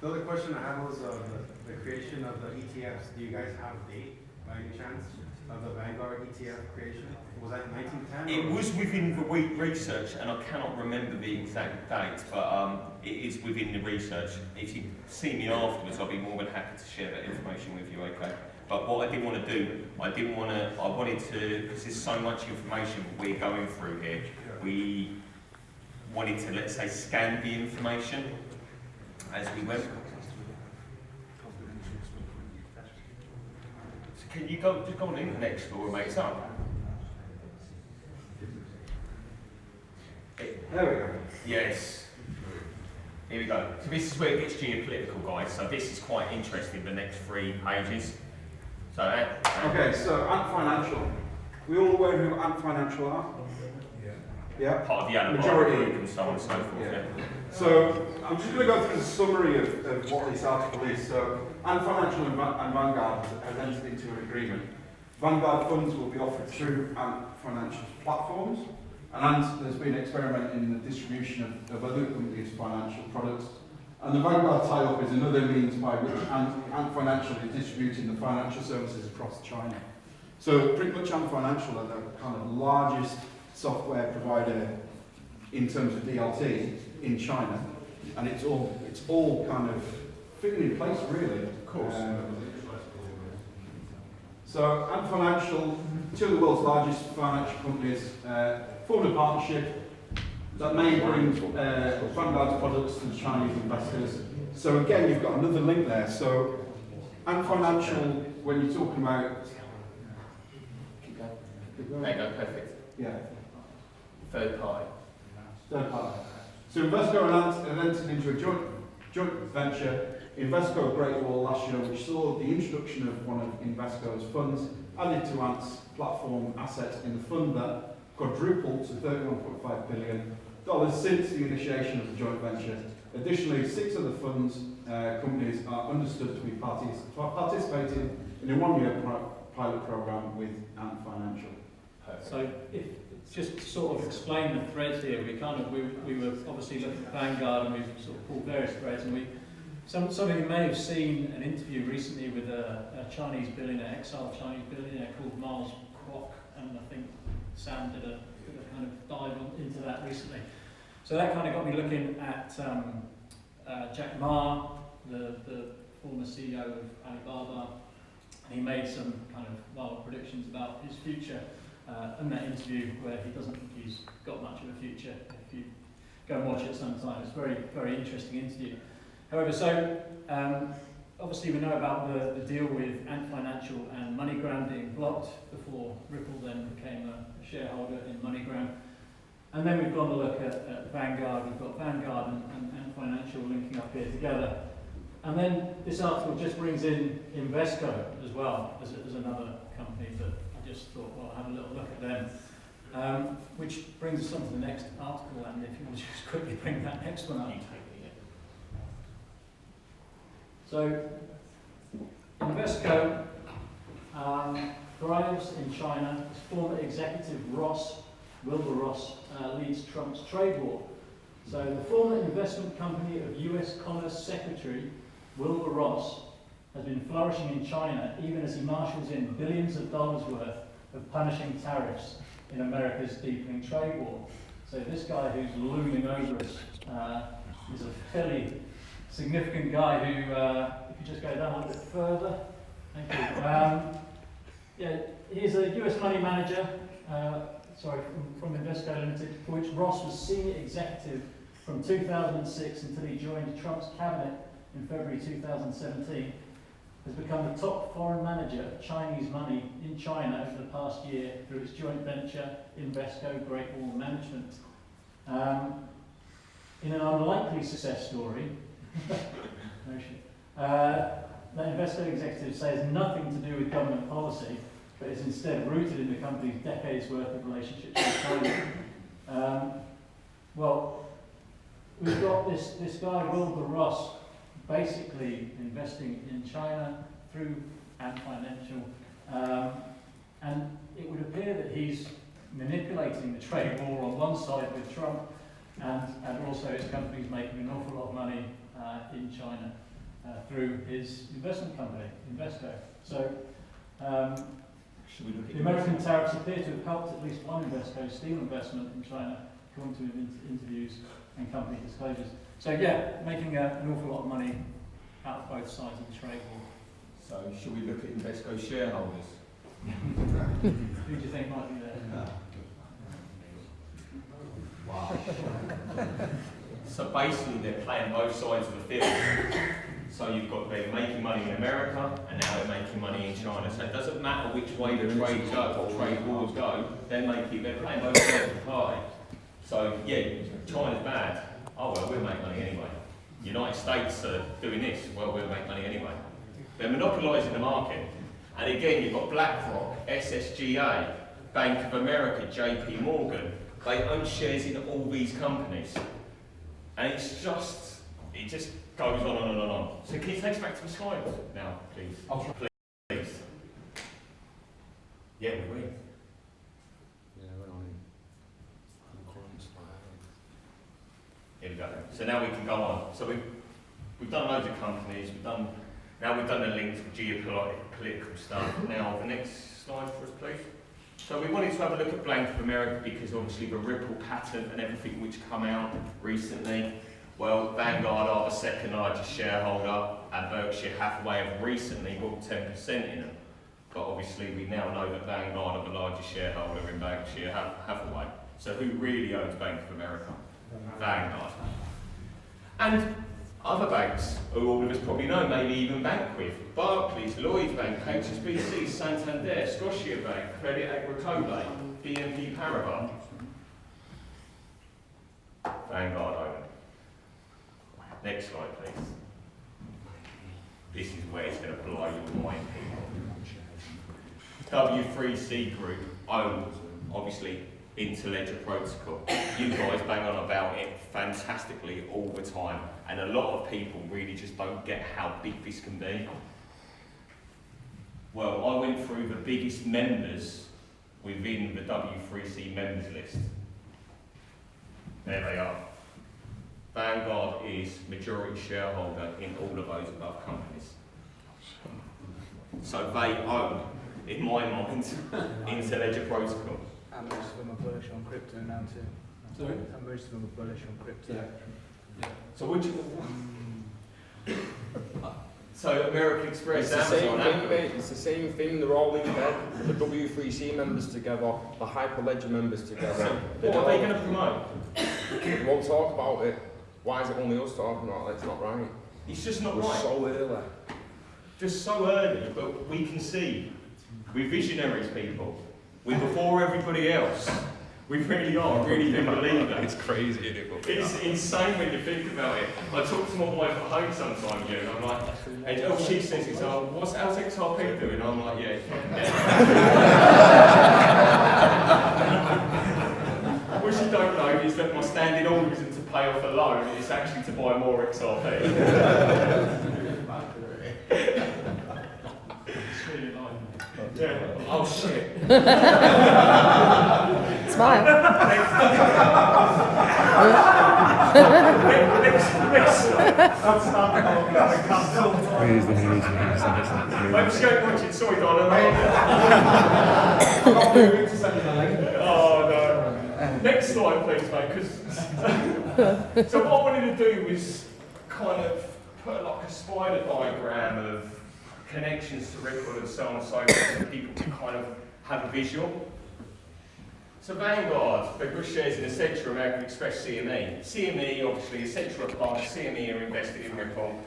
Speaker 10: The other question I had was the creation of the ETFs. Do you guys have a date by any chance of the Vanguard ETF creation? Was that 1910?
Speaker 7: It was within the research, and I cannot remember the exact date, but it is within the research. If you see me afterwards, I'll be more than happy to share that information with you, okay? But what I didn't want to do, I wanted to, because there's so much information we're going through here, we wanted to, let's say, scan the information as we went. So can you just go on Internet Explorer, mate, it's up.
Speaker 10: There we go.
Speaker 7: Yes. Here we go. So this is where it gets geopolitical, guys. So this is quite interesting, the next 3 pages. So
Speaker 5: Okay, so Ant Financial. We all aware who Ant Financial are? Yeah.
Speaker 7: part of the animal
Speaker 5: Majority.
Speaker 7: group and so on and so forth.
Speaker 5: Yeah.
Speaker 7: Yeah.
Speaker 5: So I'm just going to go through the summary of what this article is. So Ant Financial and Vanguard has entered into an agreement. Vanguard funds will be offered through Ant Financial's platforms, and Ant has been experimenting in the distribution of other companies' financial products. And the Vanguard tie-up is another means by which Ant Financial is distributing the financial services across China. So pretty much Ant Financial are the kind of largest software provider in terms of DLT in China, and it's all kind of fitting in place, really. Of course. So Ant Financial, 2 of the world's largest financial companies, formed a partnership that may bring Vanguard's products to Chinese investors. So again, you've got another link there. So Ant Financial, when you're talking about...
Speaker 7: There you go, perfect.
Speaker 5: Yeah.
Speaker 7: Third party.
Speaker 5: Third party. So Invesco and Ant have entered into a joint venture, Invesco Great Wall, last year, which saw the introduction of one of Invesco's funds added to Ant's platform assets in the fund that quadrupled to $31.5 billion since the initiation of the joint venture. Additionally, 6 of the fund's companies are understood to be participating in a 1-year pilot program with Ant Financial.
Speaker 9: So, if just to sort of explain the threads here, we were obviously looking at Vanguard, and we sort of pulled various threads, and some of you may have seen an interview recently with a Chinese billionaire, exiled Chinese billionaire called Miles Kwok, and I think Sam did a kind of dive into that recently. So that kind of got me looking at Jack Ma, the former CEO of Alibaba, and he made some kind of wild predictions about his future in that interview, where he doesn't think he's got much of a future. If you go and watch it sometime, it's a very, very interesting interview. However, so obviously we know about the deal with Ant Financial and MoneyGram being blocked before Ripple then became a shareholder in MoneyGram. And then we've gone to look at Vanguard. We've got Vanguard and Ant Financial linking up here together. And then this article just brings in Invesco as well as another company that I just thought, well, I'll have a little look at them. Which brings us on to the next article, and if you want to just quickly bring that next one up. So, Invesco thrives in China. Its former executive Wilbur Ross, leads Trump's trade war. So the former investment company of US Commerce Secretary Wilbur Ross has been flourishing in China even as he marshals in billions of dollars worth of punishing tariffs in America's deepening trade war. So this guy who's looming over us is a fairly significant guy who, if you just go down a little bit further, thank you. Yeah, he's a US money manager, from Invesco Limited, for which Ross was senior executive from 2006 until he joined Trump's cabinet in February 2017, has become the top foreign manager of Chinese money in China over the past year through its joint venture Invesco Great Wall Management. In an unlikely success story, that Invesco executives say has nothing to do with government policy, but is instead rooted in the company's decades worth of relationships with China. Well, we've got this guy, Wilbur Ross, basically investing in China through Ant Financial, and it would appear that he's manipulating the trade war on one side with Trump, and also his company's making an awful lot of money in China through his investment company, Invesco. So the American tariffs appear to have helped at least one Invesco steel investment in China, according to interviews and company disclosures. So yeah, making an awful lot of money out of both sides of the trade war.
Speaker 7: So should we look at Invesco shareholders?
Speaker 9: Who do you think might be there?
Speaker 7: Wow. So basically they're playing both sides of the field. So you've got they're making money in America and now they're making money in China. So it doesn't matter which way the trade wars go, they're playing both sides of the party. So yeah, China's bad. Oh well, we'll make money anyway. United States are doing this, well we'll make money anyway. They're monopolising the market. And again, you've got BlackRock, SSGA, Bank of America, JP Morgan. They own shares in all these companies. And it just goes on and on and on. So can you take us back to the slides now, please? Oh, please. Yeah, we will.
Speaker 2: Yeah, we're on current slide.
Speaker 7: Here we go. So now we can go on. So we've done loads of companies. Now we've done the links for geopolitical stuff. Now the next slide for us, please. So we wanted to have a look at Bank of America because obviously the Ripple patent and everything which come out recently. Well, Vanguard are the second largest shareholder and Berkshire Hathaway have recently bought 10% in them. But obviously we now know that Vanguard are the largest shareholder in Berkshire Hathaway. So who really owns Bank of America? Vanguard. And other banks, who all of us probably know, maybe even bank with, Barclays, Lloyds Bank, HSBC, Santander, Scotiabank, Credit Agricole, BNP Paribas. Vanguard own. Next slide, please. This is where it's going to blow your mind, people. W3C Group owns, obviously, Interledger Protocol. You guys bang on about it fantastically all the time, and a lot of people really just don't get how big this can be. Well, I went through the biggest members within the W3C members list. There they are. Vanguard is majority shareholder in all of those above companies. So they own, in my mind, Interledger Protocol.
Speaker 6: And most of them are bullish on crypto now too.
Speaker 7: Sorry?
Speaker 6: And most of them are bullish on crypto.
Speaker 7: Yeah. So would you... So American Express,
Speaker 2: It's the same
Speaker 7: Amazon,
Speaker 2: thing, mate. It's the same thing. They're all in bed. The W3C members together, the Hyperledger members together.
Speaker 7: What are they going to promote?
Speaker 2: We won't talk about it. Why is it only us talking about it? It's not right.
Speaker 7: It's just not
Speaker 2: We're
Speaker 7: right.
Speaker 2: so early.
Speaker 7: Just so early, but we can see. We're visionaries, people. We're before everybody else. We really are. I really do believe that.
Speaker 2: It's crazy, isn't it?
Speaker 7: It's insane when you think about it. I talk to my wife at home sometimes, and I'm like, and she says, it's, oh, how's XRP doing? I'm like, yeah. What you don't know is that my standing order isn't to pay off a loan, it's actually to buy more XRP. It's really annoying. Yeah. Oh shit.
Speaker 1: Smile.
Speaker 7: I'm just going watching. Sorry, darling. Oh no. Next slide, please, mate. Because so what I wanted to do was kind of put like a spider diagram of connections to Ripple and so on and so forth, so people can kind of have a visual. So Vanguard, they've got shares in Accenture, American Express, CME. CME, obviously, Accenture are part of CME are invested in Ripple.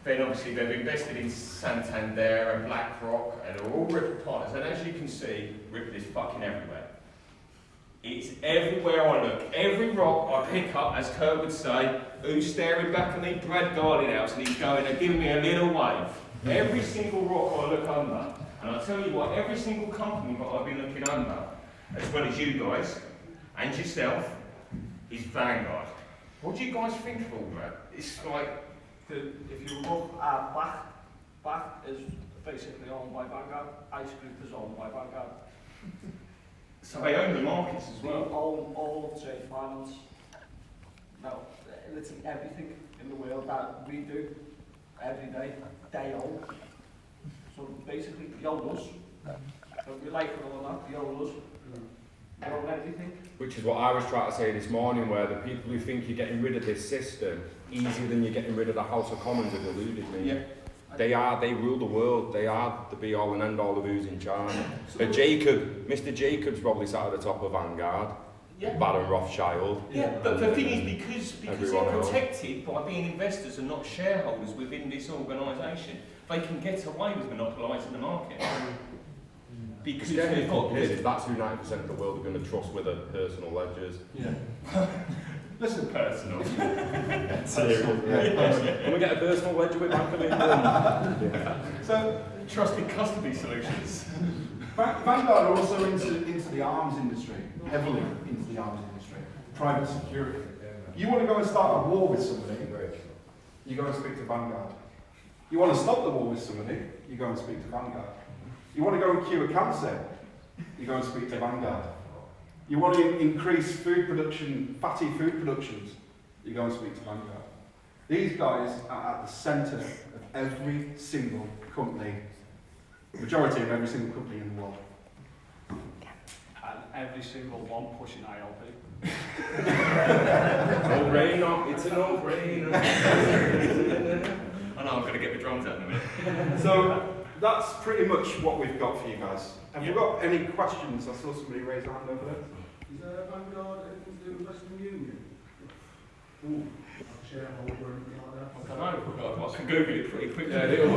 Speaker 7: Then obviously they've invested in Santander and BlackRock, and they're all Ripple partners. And as you can see, Ripple is fucking everywhere. It's everywhere I look. Every rock I pick up, as Kurt would say, who's staring back at me? Brad Gardinghouse, and he's going and giving me a little wave. Every single rock I look under, and I tell you what, every single company that I've been looking under, as well as you guys, and yourself, is Vanguard. What do you guys think of all that? It's like,
Speaker 8: if you look at BAC is basically owned by Vanguard, ICE Group is owned by Vanguard.
Speaker 7: so they own the markets as
Speaker 8: We
Speaker 7: well.
Speaker 8: own all of trade finance. Now, literally everything in the world that we do every day, they own. So basically, they own us. So we like it or not, they own us. They own everything.
Speaker 2: Which is what I was trying to say this morning, where the people who think you're getting rid of this system easier than you're getting rid of the House of Commons have deluded me.
Speaker 7: Yeah.
Speaker 2: They rule the world. They are the be all and end all of who's in charge. Mr. Jacobs probably sat at the top of Vanguard.
Speaker 7: Yeah.
Speaker 2: Baron Rothschild.
Speaker 7: Yeah, but the thing is, because
Speaker 2: Everyone
Speaker 7: they're
Speaker 2: else.
Speaker 7: protected by being investors and not shareholders within this organisation, they can get away with monopolising the market. Because
Speaker 2: It's getting
Speaker 7: they've got
Speaker 2: complicated. That's who 90% of the world are going to trust with their personal ledgers.
Speaker 5: Yeah. Listen,
Speaker 7: personal.
Speaker 2: Can we get a personal ledger with Bank of England?
Speaker 5: So,
Speaker 7: Trusted custody solutions.
Speaker 5: Vanguard are also into the arms industry, heavily into the arms industry, private security. You want to go and start a war with somebody, you go and speak to Vanguard. You want to stop the war with somebody, you go and speak to Vanguard. You want to go and cure cancer, you go and speak to Vanguard. You want to increase food production, fatty food productions, you go and speak to Vanguard. These guys are at the centre of every single company, majority of every single company in the world.
Speaker 8: And every single one pushing ILP.
Speaker 2: No-brainer, it's a no-brainer.
Speaker 7: I know, I'm going to get the drums out in a minute.
Speaker 5: So that's pretty much what we've got for you guys. Have you got any questions? I saw somebody raise a hand over there.
Speaker 10: Is Vanguard anything to do with Western Union? Ooh, shareholder or anything like that?
Speaker 7: I don't know, I can Google it pretty quickly.
Speaker 5: There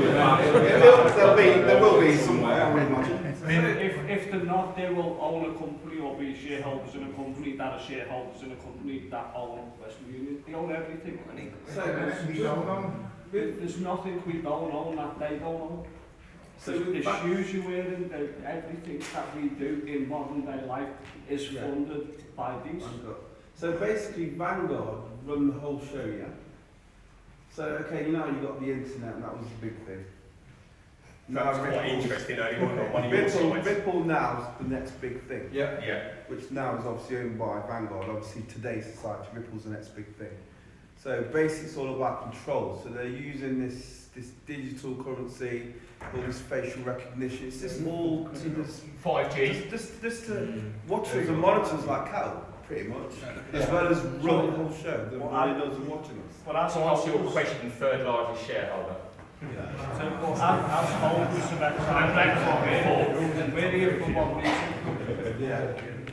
Speaker 5: will be somewhere, I would imagine.
Speaker 8: I mean, if they're not, they will own a company or be shareholders in a company that are shareholders in a company that own Western Union. They own everything.
Speaker 10: So we don't own?
Speaker 8: There's nothing we don't own that they don't own.
Speaker 10: So
Speaker 8: the shoes you're wearing, everything that we do in modern day life is funded by these.
Speaker 10: So basically Vanguard run the whole show, yeah? So, okay, you know you got the internet and that was the big thing.
Speaker 7: That's quite interesting, though. You want one of your sides.
Speaker 10: Ripple now is the next big thing.
Speaker 7: Yeah.
Speaker 10: Which now is obviously owned by Vanguard. Obviously today's society, Ripple's the next big thing. So basically it's all about control. So they're using this digital currency, all this facial recognition. It's just all to this
Speaker 7: 5G.
Speaker 10: Just to watch us and monitor us like cattle, pretty much. As well as run the whole show. The rhinos are watching us.
Speaker 7: Well, that's to answer your question, third largest shareholder.
Speaker 8: So as holders of BlackRock, we're here for one reason.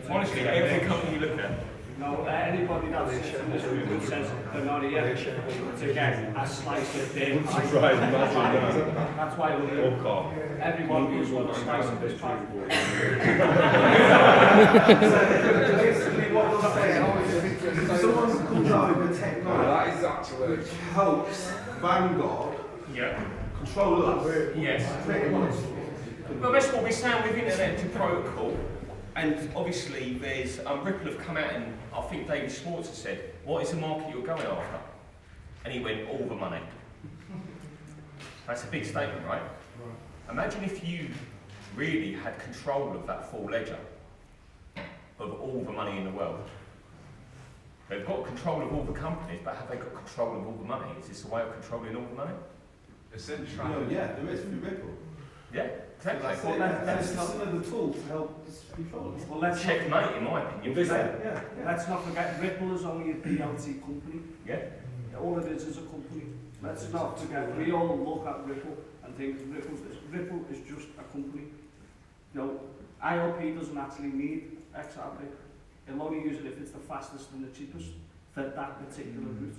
Speaker 7: Honestly, every company you look at.
Speaker 8: No, anybody that sits in this room and says they're not here to get a slice of their pie. That's why we're here. Everyone who's got a slice of this pie.
Speaker 10: Basically what they're saying is someone comes out with technology which helps Vanguard control us.
Speaker 7: Yes.
Speaker 10: Pretty much.
Speaker 7: Well, that's what we're saying with Internet Protocol. And obviously, there's Ripple have come out and I think David Schwartz has said, "What is the market you're going after?" And he went, "All the money." That's a big statement, right? Imagine if you really had control of that full ledger of all the money in the world. They've got control of all the companies, but have they got control of all the money? Is this a way of controlling all the money?
Speaker 10: Essentially. Yeah, there is through Ripple.
Speaker 7: Yeah, exactly.
Speaker 10: That's just another tool to help us control us.
Speaker 8: Well, let's
Speaker 7: checkmate, in my opinion.
Speaker 8: Let's not forget, Ripple is only a DLT company.
Speaker 7: Yeah.
Speaker 8: All it is a company. Let's not forget, we all look at Ripple and think Ripple is just a company. You know, ILP doesn't actually need XRP. It'll only use it if it's the fastest and the cheapest for that particular route.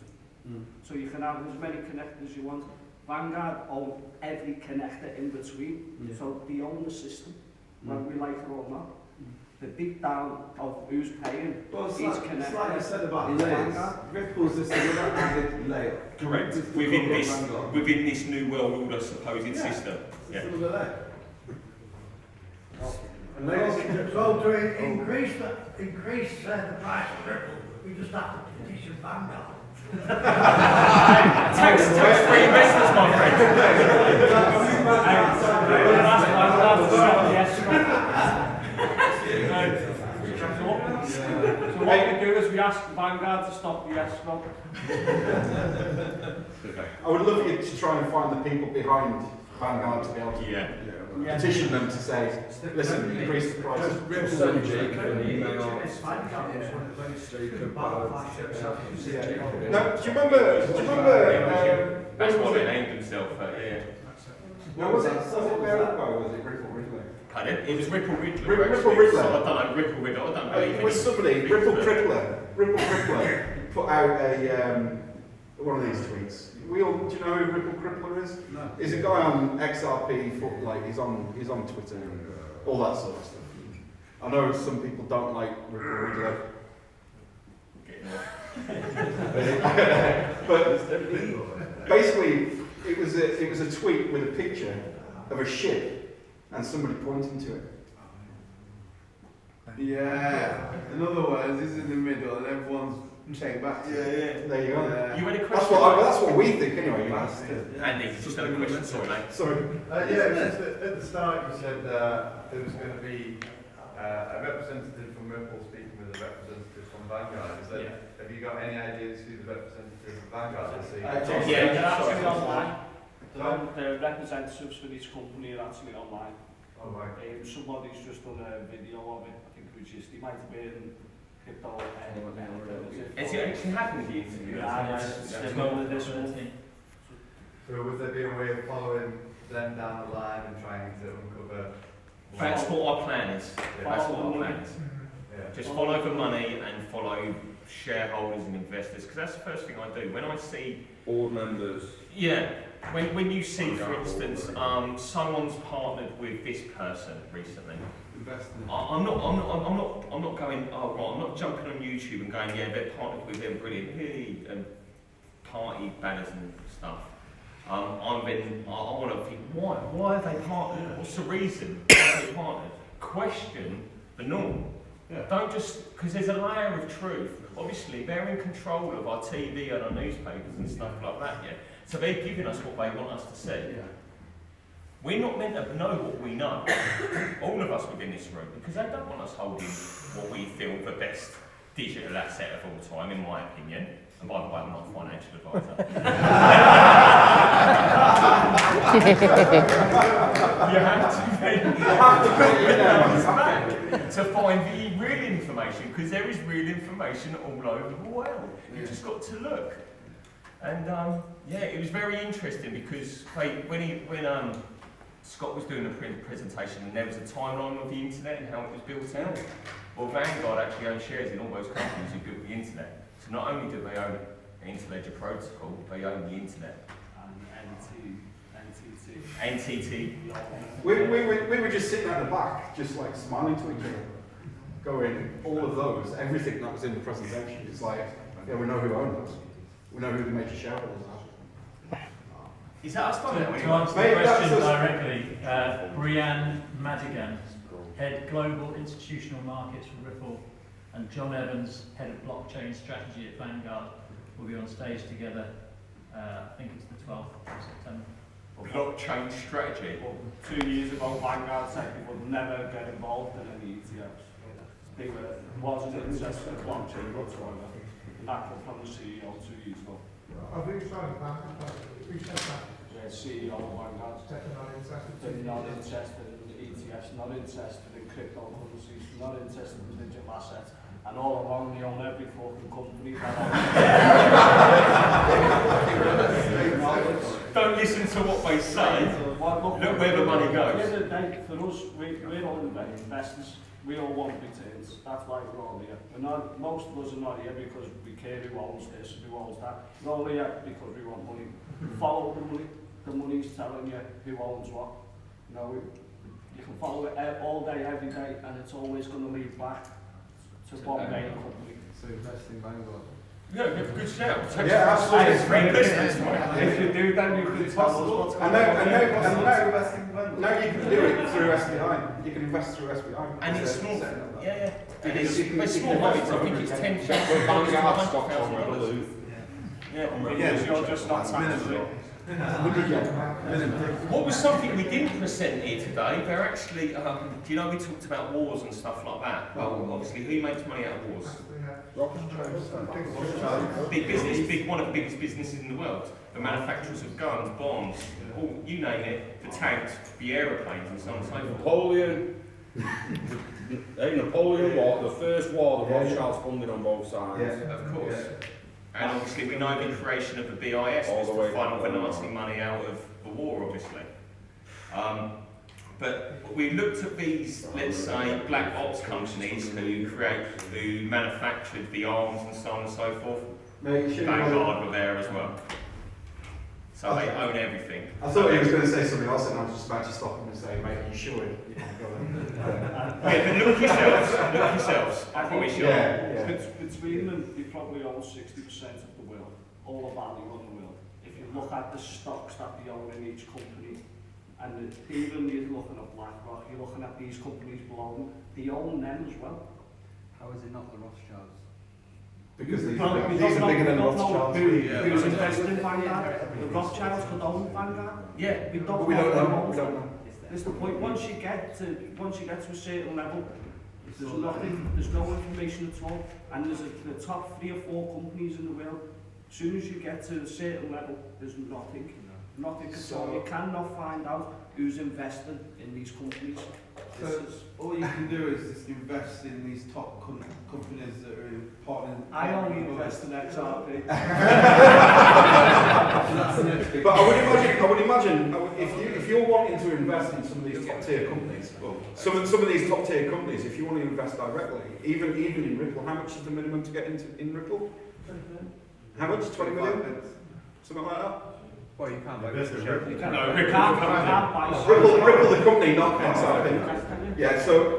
Speaker 8: So you can have as many connectors as you want. Vanguard own every connector in between, so they own the system, whether we like it or not. The deep down of who's paying each connector.
Speaker 10: It's like you said about
Speaker 8: is
Speaker 10: layers.
Speaker 8: Vanguard.
Speaker 10: Ripple's just another added layer.
Speaker 7: Correct. Within this new world order supposed system. Yeah.
Speaker 10: It's another layer. And
Speaker 12: So to increase the price of Ripple, we just have to petition Vanguard.
Speaker 7: Tax-free investors, my friend.
Speaker 8: So what we do is we ask Vanguard to stop the escrow.
Speaker 5: I would love you to try and find the people behind Vanguard to be able to petition them to say, listen, increase the price.
Speaker 10: Send Jacob an email.
Speaker 5: Now, do you remember?
Speaker 7: That's what they named themselves, yeah.
Speaker 5: No, was it America or was it Ripple Ridley?
Speaker 7: Pardon? It was Ripple Ridley.
Speaker 5: Ripple Ridley.
Speaker 7: So I don't know, Ripple Ridley, I don't believe
Speaker 5: It was somebody, Ripple Crippler, put out a, one of these tweets. Do you know who Ripple Crippler is?
Speaker 10: No.
Speaker 5: He's a guy on XRP, like he's on Twitter and all that sort of stuff. I know some people don't like Ripple Ridley. But basically, it was a tweet with a picture of a ship and somebody pointing to it.
Speaker 10: Yeah. In other words, this is in the middle and everyone's checked back.
Speaker 5: Yeah. There you go.
Speaker 7: You had a question?
Speaker 5: That's what we think anyway.
Speaker 7: Andy, just had a question, sorry mate.
Speaker 5: Sorry.
Speaker 13: At the start you said there was going to be a representative from Ripple speaking with a representative from Vanguard. Have you got any ideas who the representative of Vanguard is?
Speaker 8: Yeah, they're actually online. The representatives for each company are actually online.
Speaker 13: Oh, right.
Speaker 8: Somebody's just done a video of it, I think it might have been crypto.
Speaker 7: Has it actually happened with the interview?
Speaker 8: Yeah, it's no additional.
Speaker 13: So would there be a way of following them down the line and trying to uncover?
Speaker 7: That's what our plan is. That's what our plan is. Just follow the money and follow shareholders and investors, because that's the first thing I do. When I see
Speaker 2: board members.
Speaker 7: Yeah. When you see, for instance, someone's partnered with this person recently, I'm not going. Oh right, I'm not jumping on YouTube and going, yeah, they're partnered with them, brilliant, hey, and party banners and stuff. I want to think, why are they partnered? What's the reason? Why are they partnered? Question the norm. Yeah. Don't just, because there's a layer of truth. Obviously, they're in control of our TV and our newspapers and stuff like that, yeah. So they're giving us what they want us to see. Yeah. We're not meant to know what we know, all of us within this room, because they don't want us holding what we feel the best digital asset of all time, in my opinion. And by the way, I'm not a financial advisor. You have to be to find the real information, because there is real information all over the world. You've just got to look. And yeah, it was very interesting because when Scott was doing the presentation, and there was a timeline of the internet and how it was built out. Well, Vanguard actually owns shares in all those companies who built the internet. So not only do they own the Interledger Protocol, they own the internet. NTT.
Speaker 5: We were just sitting at the back, just like smiling to each other, going, all of those, everything that was in the presentation. It's like, yeah, we know who owns those. We know who the major shareholders are.
Speaker 7: Is that us done?
Speaker 9: To answer the question directly, Brianne Madigan, Head Global Institutional Markets for Ripple, and John Evans, Head of Blockchain Strategy at Vanguard, will be on stage together. I think it's the 12th of September.
Speaker 7: Blockchain strategy.
Speaker 8: Well, 2 years ago, Vanguard said they would never get involved in any ETFs. They wasn't interested in blockchain whatsoever. That came from the CEO 2 years ago.
Speaker 12: I think it's right, we said that.
Speaker 8: The CEO of Vanguard. They're not interested in ETFs, not interested in cryptocurrencies, not interested in digital assets. And all along, they own every fucking company
Speaker 7: Don't listen to what they say. Look where the money goes.
Speaker 8: At the end of the day, for us, we're all investors. We all want returns. That's why we're all here. We're not, most of us are not here because we care who owns this, who owns that. We're all here because we want money. Follow the money. The money's telling you who owns what. You know, you can follow it all day, every day, and it's always going to lead back to one main company.
Speaker 10: So invest in Vanguard.
Speaker 7: Yeah, good shout.
Speaker 2: Yeah, absolutely.
Speaker 7: It's free business.
Speaker 8: If you do, then you can tell us what's going on.
Speaker 2: And now you can do it through SBI. You can invest through SBI.
Speaker 7: And it's small. Yeah. And it's small
Speaker 2: invest
Speaker 7: money. I think it's 10,000 pounds.
Speaker 8: Because you're just not taxing.
Speaker 7: What was something we didn't present here today? They're actually, do you know we talked about wars and stuff like that? Well, obviously, who makes money out of wars? Big business, one of the biggest businesses in the world. The manufacturers of guns, bombs, all, you name it, the tanks, the aeroplanes and so on and so forth.
Speaker 2: Napoleon war, the first war, the Rothschilds funded on both sides.
Speaker 7: Yeah, of course. And obviously we know the creation of the BIS was to funnel the Nazi money out of the war, obviously. But we looked at these, let's say, black ops companies who manufactured the arms and so on and so forth. Vanguard were there as well. So they own everything.
Speaker 5: I thought he was going to say something else, and I was just about to stop him and say, mate, you sure? You can't go in.
Speaker 7: Yeah, but look yourselves. I promise you.
Speaker 8: Between them, they probably own 60% of the world, all the value of the world. If you look at the stocks that they own in each company, and even you're looking at BlackRock, you're looking at these companies below them, they own them as well.
Speaker 10: How is it not the Rothschilds?
Speaker 5: Because these
Speaker 8: Well,
Speaker 5: are
Speaker 8: we
Speaker 5: bigger
Speaker 8: don't
Speaker 5: than
Speaker 8: know
Speaker 5: Rothschilds.
Speaker 8: who's invested in Vanguard. The Rothschilds could own Vanguard.
Speaker 7: Yeah,
Speaker 8: we don't know. That's the point. Once you get to a certain level, there's nothing. There's no information at all. And there's the top 3 or 4 companies in the world. As soon as you get to a certain level, there's nothing. Nothing at all. You cannot find out who's investing in these companies.
Speaker 10: So all you can do is just invest in these top companies that are partnering.
Speaker 8: I only invest in XRP.
Speaker 2: But I would imagine if you're wanting to invest in some of these top tier companies, some of these top tier companies, if you want to invest directly, even in Ripple, how much is the minimum to get in Ripple? How much? 20 million? Something like that?
Speaker 10: Well, you can't buy
Speaker 2: Ripple the company, not XRP. Yeah, so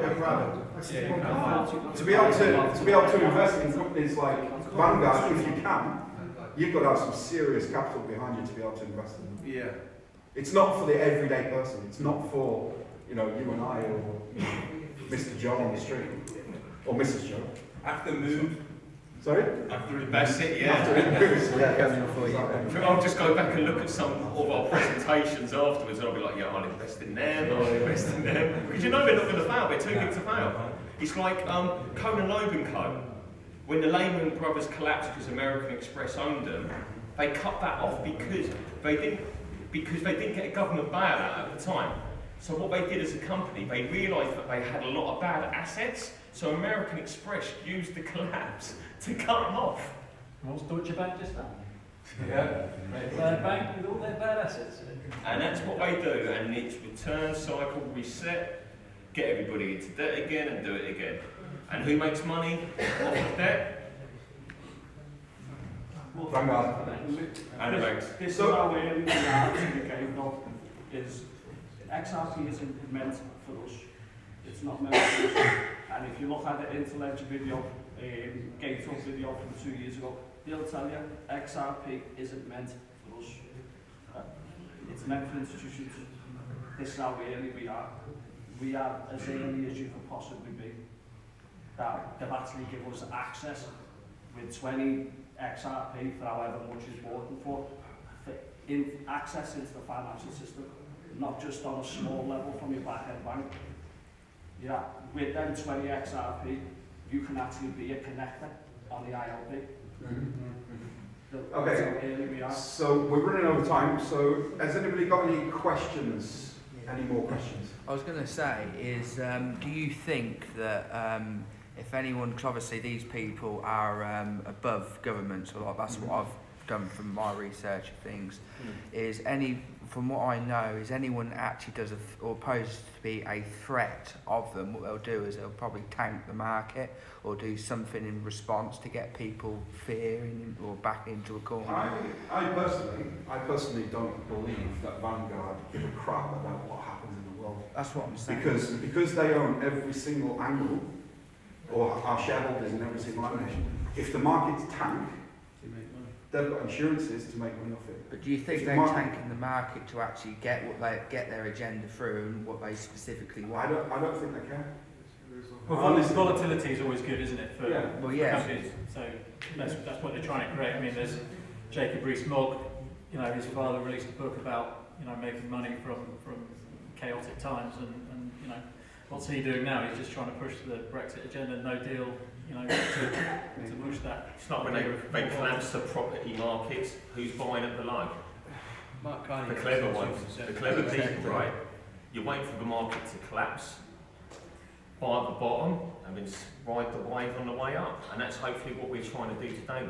Speaker 2: to be able to invest in companies like Vanguard, if you can, you've got to have some serious capital behind you to be able to invest in them.
Speaker 10: Yeah.
Speaker 2: It's not for the everyday person. It's not for you and I or Mr. John on the street or Mrs. John.
Speaker 7: After move.
Speaker 2: Sorry?
Speaker 7: After invest it, yeah.
Speaker 2: After it moves, yeah.
Speaker 7: I'll just go back and look at some of our presentations afterwards and I'll be like, yeah, I'll invest in them, I'll invest in them. Because you know they're not going to fail, they're too big to fail. It's like Conan Loeb & Co. When the Lehman Brothers collapsed because American Express owned them, they cut that off because they didn't get a government bailout at the time. So what they did as a company, they realised that they had a lot of bad assets, so American Express used the collapse to cut them off.
Speaker 9: What's Deutsche Bank just done?
Speaker 7: Yeah.
Speaker 9: Bad bank with all their bad assets.
Speaker 7: And that's what they do, and it's return cycle, reset, get everybody into debt again and do it again. And who makes money off of debt?
Speaker 2: Vanguard.
Speaker 7: And the banks.
Speaker 8: This is how we are in the game, though, is XRP isn't meant for us. It's not meant for us. And if you look at the Intellectual video, Gateway video from 2 years ago, they'll tell you XRP isn't meant for us. It's meant for institutions. This is how early we are. We are as early as you could possibly be. That they've actually given us access with 20 XRP for however much is bought for access into the financial system, not just on a small level from your back-end bank. Yeah, with them 20 XRP, you can actually be a connector on the ILP.
Speaker 2: Okay, so we're running out of time, so has anybody got any questions? Any more questions?
Speaker 6: I was going to say is, do you think that if anyone, because obviously these people are above government, so like that's what I've done from my research of things, is any from what I know, is anyone that actually does or poses to be a threat of them, what they'll do is they'll probably tank the market or do something in response to get people fearing or back into a corner.
Speaker 5: I personally don't believe that Vanguard give a crap about what happens in the world.
Speaker 6: That's what I'm saying.
Speaker 5: Because they own every single angle, or are shareholders in every single angle. If the markets tank, they've got insurances to make money off it.
Speaker 6: But do you think they're tanking the market to actually get their agenda through and what they specifically want?
Speaker 5: I don't think they can.
Speaker 9: Well, volatility is always good, isn't it, for
Speaker 6: yeah.
Speaker 9: companies? So that's what they're trying to create. I mean, there's Jacob Rees-Mogg. You know, his father released a book about making money from chaotic times, and what's he doing now? He's just trying to push the Brexit agenda, no deal. To push that.
Speaker 7: It's not when they collapse the property markets. Who's buying at the low? The clever ones, the clever people, right? You're waiting for the market to collapse, buy at the bottom, and then ride the wave on the way up. And that's hopefully what we're trying to do today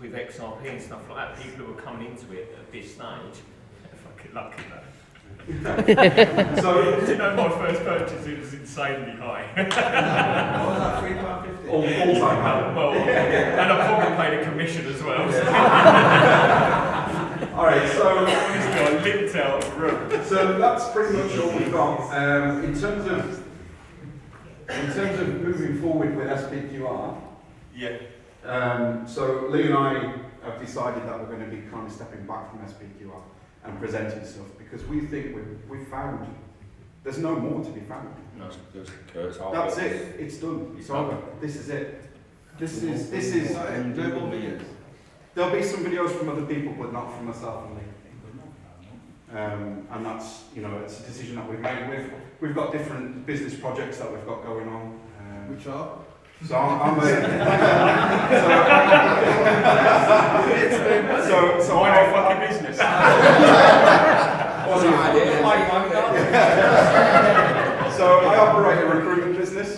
Speaker 7: with XRP and stuff like that. People who are coming into it at this stage are fucking lucky though. So, do you know my first purchase? It was insanely high.
Speaker 10: What was that, £3.50?
Speaker 5: All time high.
Speaker 7: Well, and I probably paid a commission as well.
Speaker 5: All right, so
Speaker 7: this guy limped out of the room.
Speaker 5: So that's pretty much all we've got. In terms of moving forward with SPQR.
Speaker 7: Yeah.
Speaker 5: So Lee and I have decided that we're going to be kind of stepping back from SPQR and presenting stuff because we think we've found there's no more to be found.
Speaker 2: No,
Speaker 5: that's it. It's done. It's over. This is it. This is. There'll be some videos from other people, but not from myself and Lee. And that's it's a decision that we've made. We've got different business projects that we've got going on.
Speaker 10: Which are?
Speaker 5: So I'm
Speaker 7: so I fucking business.
Speaker 5: So I operate a recruitment business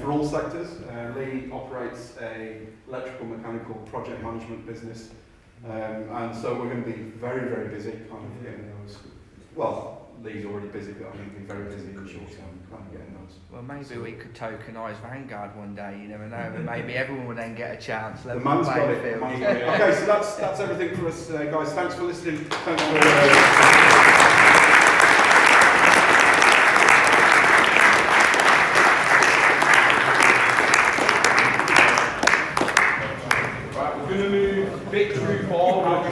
Speaker 5: for all sectors. Lee operates a electrical mechanical project management business, and so we're going to be very, very busy kind of getting those. Well, Lee's already busy, but I'm going to be very busy in the short term kind of getting those.
Speaker 6: Well, maybe we could tokenise Vanguard one day, you never know, and maybe everyone will then get a chance.
Speaker 5: The man's got it. Okay, so that's everything for us, guys. Thanks for listening. Thanks for...
Speaker 2: Right, we're going to move bit through forward.